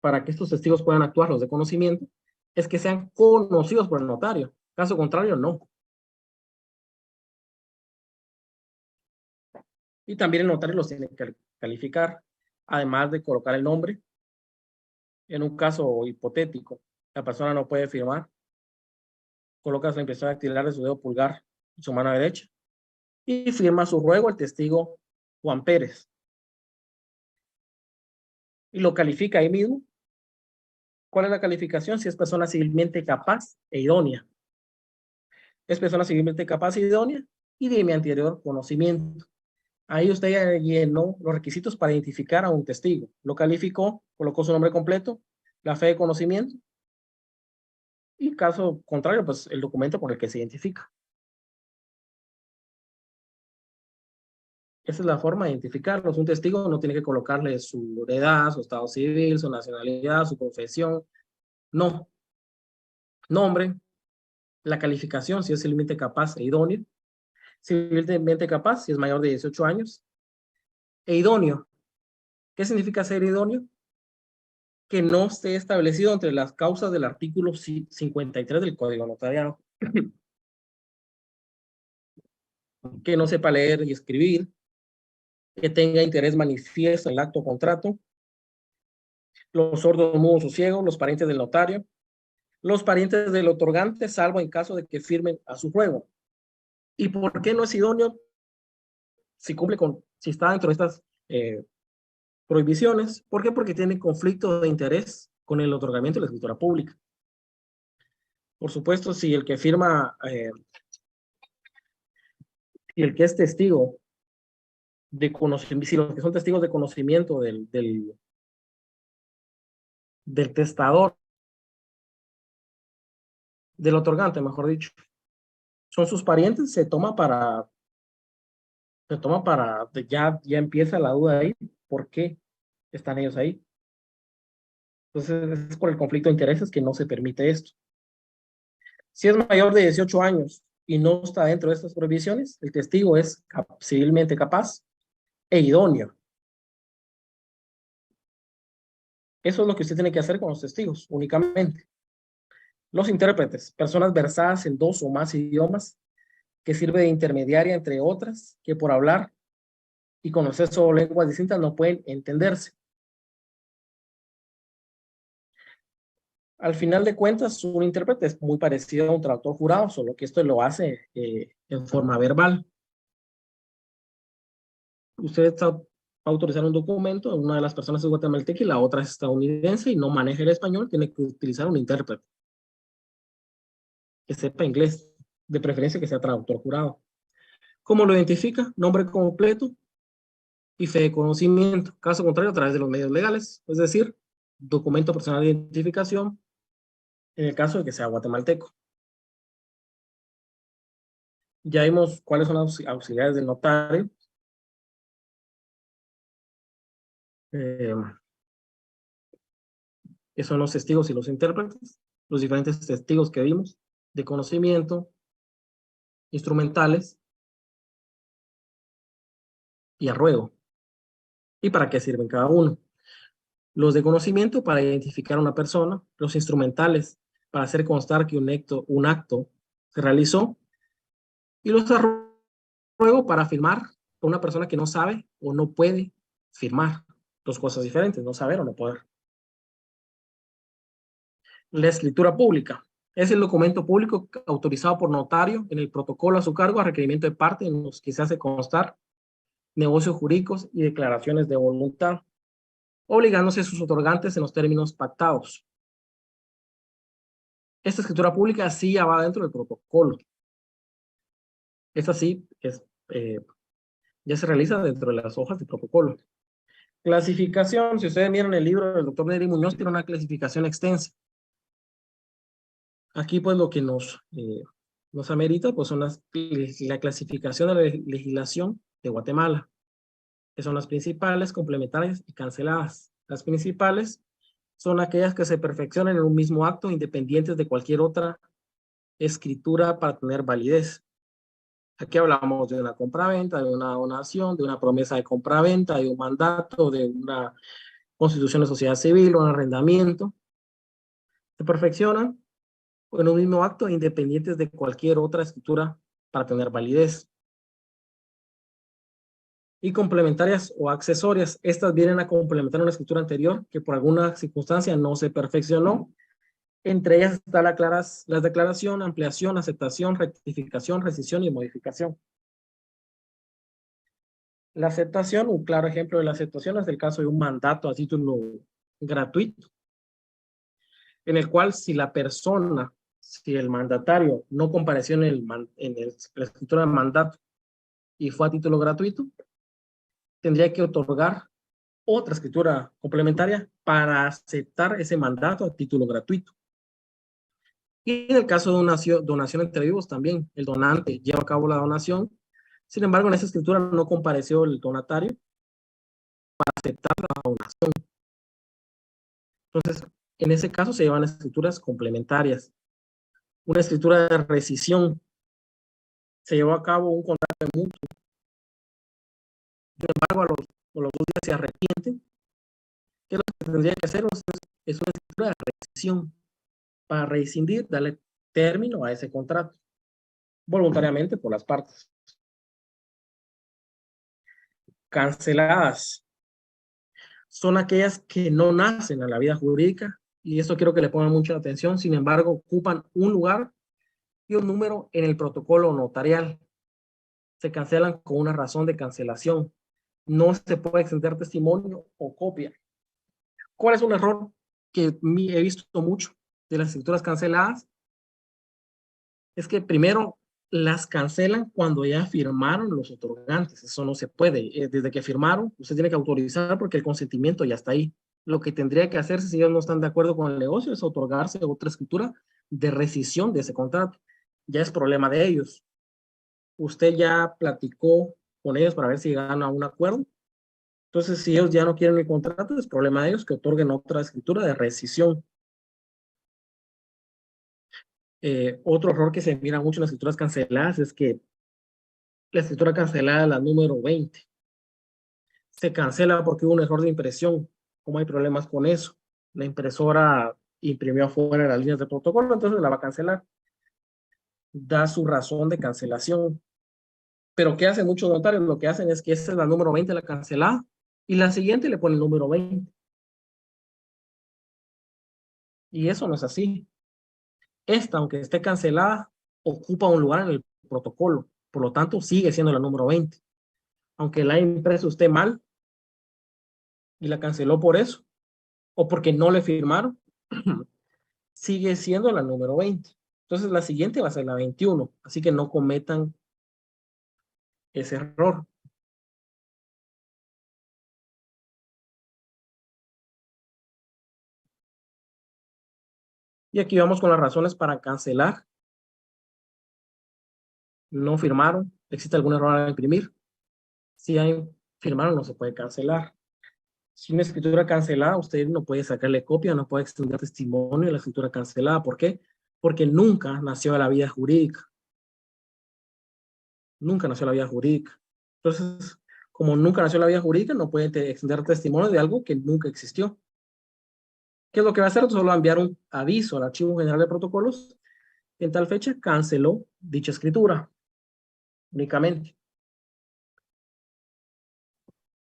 S1: para que estos testigos puedan actuar, los de conocimiento, es que sean conocidos por el notario. Caso contrario, no. Y también el notario los tiene que calificar, además de colocar el nombre. En un caso hipotético, la persona no puede firmar. Colocas la impresora dactilar de su dedo pulgar en su mano derecha y firma su ruego el testigo Juan Pérez. Y lo califica ahí mismo. ¿Cuál es la calificación? Si es persona civilmente capaz e idónea. Es persona civilmente capaz e idónea y de mi anterior conocimiento. Ahí usted ya llenó los requisitos para identificar a un testigo. Lo calificó, colocó su nombre completo, la fe de conocimiento. Y caso contrario, pues el documento por el que se identifica. Esa es la forma de identificarlos. Un testigo no tiene que colocarle su edad, su estado civil, su nacionalidad, su profesión. No. Nombre, la calificación, si es civilmente capaz e idóneo. Civilmente capaz, si es mayor de 18 años. E idóneo. ¿Qué significa ser idóneo? Que no esté establecido entre las causas del artículo 53 del Código Notarial. Que no sepa leer y escribir, que tenga interés manifiesto en el acto o contrato, los sordos, mudos o ciegos, los parientes del notario, los parientes del otorgante, salvo en caso de que firmen a su juego. ¿Y por qué no es idóneo? Si está dentro de estas prohibiciones. ¿Por qué? Porque tiene conflicto de interés con el otorgamiento de la escritura pública. Por supuesto, si el que firma y el que es testigo de conocimiento, si los que son testigos de conocimiento del testador, del otorgante, mejor dicho, son sus parientes, ya empieza la duda ahí, ¿por qué están ellos ahí? Entonces es por el conflicto de intereses que no se permite esto. Si es mayor de 18 años y no está dentro de estas prohibiciones, el testigo es civilmente capaz e idóneo. Eso es lo que usted tiene que hacer con los testigos, únicamente. Los intérpretes, personas versadas en 2 o más idiomas, que sirve de intermediaria entre otras, que por hablar y conocer solo lenguas distintas no pueden entenderse. Al final de cuentas, un intérprete es muy parecido a un traductor jurado, solo que esto lo hace en forma verbal. Usted está a autorizar un documento, una de las personas es guatemalteca y la otra es estadounidense y no maneja el español, tiene que utilizar un intérprete que sepa inglés, de preferencia que sea traductor jurado. ¿Cómo lo identifica? Nombre completo y fe de conocimiento. Caso contrario, a través de los medios legales, es decir, documento personal de identificación, en el caso de que sea guatemalteco. Ya vimos cuáles son las auxiliares del notario. Que son los testigos y los intérpretes, los diferentes testigos que vimos, de conocimiento, instrumentales y a ruego. ¿Y para qué sirven cada uno? Los de conocimiento para identificar a una persona, los instrumentales para hacer constar que un acto se realizó, y los a ruego para firmar a una persona que no sabe o no puede firmar. Dos cosas diferentes, no saber o no poder. La escritura pública es el documento público autorizado por notario en el protocolo a su cargo a requerimiento de parte en los que se hace constar negocios jurídicos y declaraciones de voluntad, obligándose a sus otorgantes en los términos pactados. Esta escritura pública sí ya va dentro del protocolo. Esta sí ya se realiza dentro de las hojas de protocolo. Clasificación, si ustedes miran el libro del doctor Neri Muñoz, tiene una clasificación extensa. Aquí pues lo que nos amerita pues son la clasificación de la legislación de Guatemala, que son las principales, complementarias y canceladas. Las principales son aquellas que se perfeccionan en un mismo acto, independientes de cualquier otra escritura para tener validez. Aquí hablamos de una compraventa, de una donación, de una promesa de compraventa, de un mandato, de una constitución de sociedad civil, un arrendamiento. Se perfeccionan en un mismo acto, independientes de cualquier otra escritura para tener validez. Y complementarias o accesorias. Estas vienen a complementar una escritura anterior que por alguna circunstancia no se perfeccionó. Entre ellas está las declaración, ampliación, aceptación, rectificación, rescisión y modificación. La aceptación, un claro ejemplo de la aceptación es el caso de un mandato a título gratuito, en el cual si el mandatario no compareció en la escritura de mandato y fue a título gratuito, tendría que otorgar otra escritura complementaria para aceptar ese mandato a título gratuito. Y en el caso de donación entre vivos también, el donante lleva a cabo la donación, sin embargo en esa escritura no compareció el donatario para aceptar la donación. Entonces, en ese caso se llevan escrituras complementarias. Una escritura de rescisión, se llevó a cabo un contrato de mutuo. Sin embargo, a los 2 días se arrepienten. ¿Qué es lo que tendría que hacer? Es una escritura de rescisión para rescindir, darle término a ese contrato, voluntariamente por las partes. Canceladas son aquellas que no nacen en la vida jurídica, y esto quiero que le pongan mucha atención, sin embargo, ocupan un lugar y un número en el protocolo notarial. Se cancelan con una razón de cancelación. No se puede extender testimonio o copia. ¿Cuál es un error que he visto mucho de las escrituras canceladas? Es que primero las cancelan cuando ya firmaron los otorgantes. Eso no se puede. Desde que firmaron, usted tiene que autorizar porque el consentimiento ya está ahí. Lo que tendría que hacerse si ellos no están de acuerdo con el negocio es otorgarse otra escritura de rescisión de ese contrato. Ya es problema de ellos. Usted ya platicó con ellos para ver si llegan a un acuerdo. Entonces, si ellos ya no quieren el contrato, es problema de ellos que otorguen otra escritura de rescisión. Otro error que se mira mucho en las escrituras canceladas es que la escritura cancelada, la número 20, se cancela porque hubo un error de impresión. ¿Cómo hay problemas con eso? La impresora imprimió afuera de las líneas de protocolo, entonces la va a cancelar. Da su razón de cancelación. Pero ¿qué hacen muchos notarios? Lo que hacen es que esta es la número 20, la cancelada, y la siguiente le pone el número 20. Y eso no es así. Esta, aunque esté cancelada, ocupa un lugar en el protocolo. Por lo tanto, sigue siendo la número 20. Aunque la impreso usted mal y la canceló por eso, o porque no le firmaron, sigue siendo la número 20. Entonces, la siguiente va a ser la 21. Así que no cometan ese error. Y aquí vamos con las razones para cancelar. No firmaron. ¿Existe algún error al imprimir? Si firmaron, no se puede cancelar. Si una escritura cancelada, usted no puede sacarle copia, no puede extender testimonio de la escritura cancelada. ¿Por qué? Porque nunca nació de la vida jurídica. Nunca nació la vida jurídica. Entonces, como nunca nació la vida jurídica, no puede extender testimonio de algo que nunca existió. ¿Qué es lo que va a hacer? Solo enviar un aviso al Archivo General de Protocolos. En tal fecha canceló dicha escritura. Únicamente.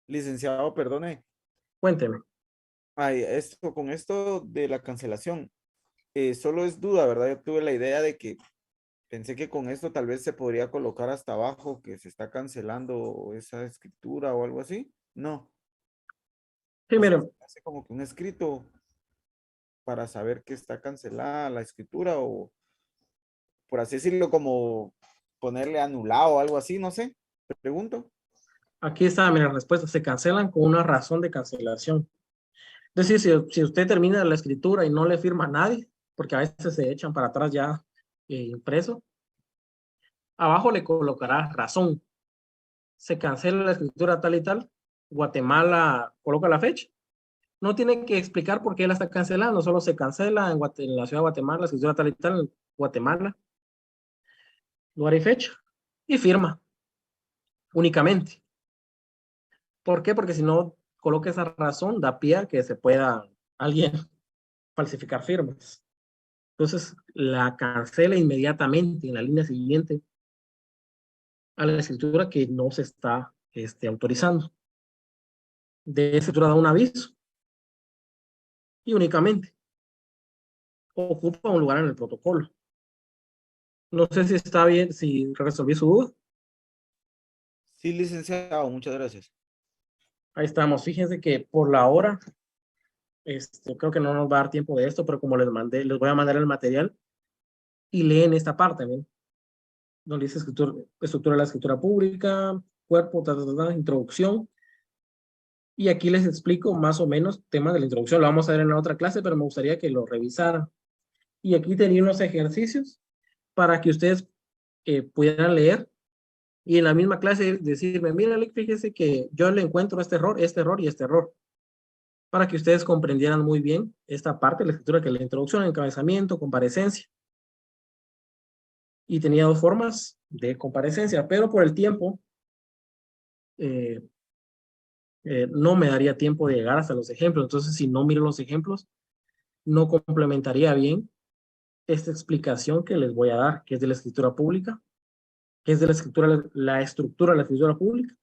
S15: Licenciado, perdone.
S1: Cuénteme.
S15: Ay, con esto de la cancelación, solo es duda, ¿verdad? Yo tuve la idea de que pensé que con esto tal vez se podría colocar hasta abajo que se está cancelando esa escritura o algo así. No.
S1: Primero.
S15: Hace como que un escrito para saber que está cancelada la escritura o, por así decirlo, como ponerle anulado o algo así, no sé. Te pregunto.
S1: Aquí está, mira, la respuesta. Se cancelan con una razón de cancelación. Es decir, si usted termina la escritura y no le firma a nadie, porque a veces se echan para atrás ya impreso, abajo le colocará razón. Se cancela la escritura tal y tal, Guatemala coloca la fecha. No tiene que explicar por qué la está cancelando, solo se cancela en la ciudad de Guatemala, la escritura tal y tal, en Guatemala, lugar y fecha, y firma, únicamente. ¿Por qué? Porque si no coloca esa razón, da pie a que se pueda alguien falsificar firmas. Entonces la cancela inmediatamente en la línea siguiente a la escritura que no se está autorizando. De escritura da un aviso y únicamente ocupa un lugar en el protocolo. No sé si está bien, si resolví su duda.
S15: Sí, licenciado, muchas gracias.
S1: Ahí estamos. Fíjense que por la hora, creo que no nos va a dar tiempo de esto, pero como les voy a mandar el material y leen esta parte, ¿ven? Donde dice estructura de la escritura pública, cuerpo, introducción. Y aquí les explico más o menos temas de la introducción. Lo vamos a ver en la otra clase, pero me gustaría que lo revisaran. Y aquí tenía unos ejercicios para que ustedes pudieran leer y en la misma clase decirme, mira, fíjese que yo le encuentro este error y este error, para que ustedes comprendieran muy bien esta parte de la escritura, que es la introducción, encabezamiento, comparecencia. Y tenía dos formas de comparecencia, pero por el tiempo no me daría tiempo de llegar hasta los ejemplos. Entonces, si no miro los ejemplos, no complementaría bien esta explicación que les voy a dar, que es de la escritura pública, que es de la estructura de la escritura pública.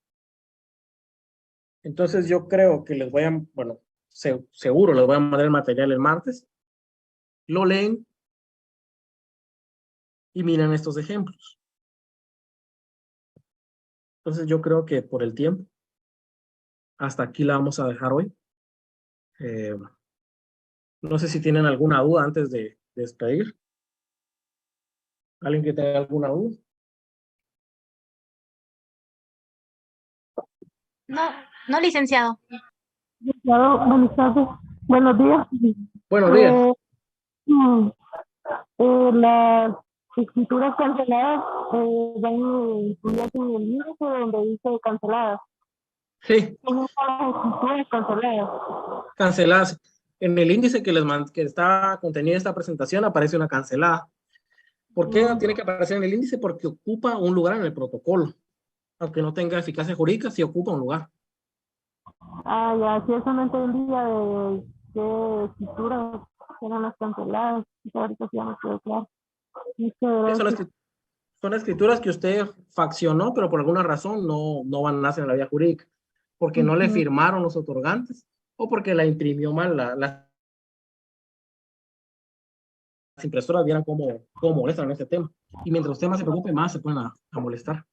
S1: Entonces yo creo que les voy a, bueno, seguro les voy a mandar el material el martes, lo leen y miran estos ejemplos. Entonces yo creo que por el tiempo, hasta aquí la vamos a dejar hoy. No sé si tienen alguna duda antes de despedir. ¿Alguien que tenga alguna duda?
S2: No, licenciado.
S16: Buenas tardes. Buenos días.
S1: Buenos días.
S16: Las escrituras canceladas van incluidas en el libro donde dice canceladas.
S1: Sí.
S16: Son las escrituras canceladas.
S1: Canceladas. En el índice que está contenido en esta presentación aparece una cancelada. ¿Por qué tiene que aparecer en el índice? Porque ocupa un lugar en el protocolo. Aunque no tenga eficacia jurídica, sí ocupa un lugar.
S16: Ah, ya, sí, eso no entendía de qué escrituras eran las canceladas. Ahorita sí ya me quedó claro.
S1: Son escrituras que usted faccionó, pero por alguna razón no van a nacer en la vía jurídica. Porque no le firmaron los otorgantes o porque la imprimió mal. Las impresoras vieran cómo molestan en este tema. Y mientras usted más se preocupe, más se pueden a molestar.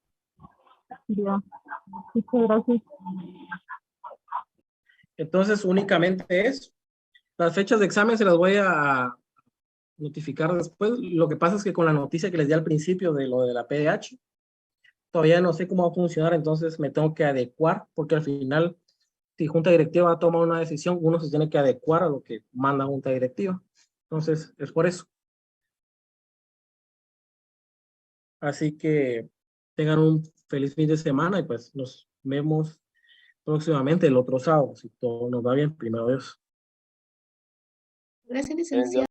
S16: Ya, muchas gracias.
S1: Entonces, únicamente eso. Las fechas de examen se las voy a notificar después. Lo que pasa es que con la noticia que les di al principio de lo de la PDH, todavía no sé cómo va a funcionar, entonces me tengo que adecuar, porque al final, si junta directiva va a tomar una decisión, uno se tiene que adecuar a lo que manda junta directiva. Entonces, es por eso. Así que tengan un feliz fin de semana y pues nos vemos próximamente el otro sábado, si todo nos va bien, primero Dios.
S2: Gracias, licenciado.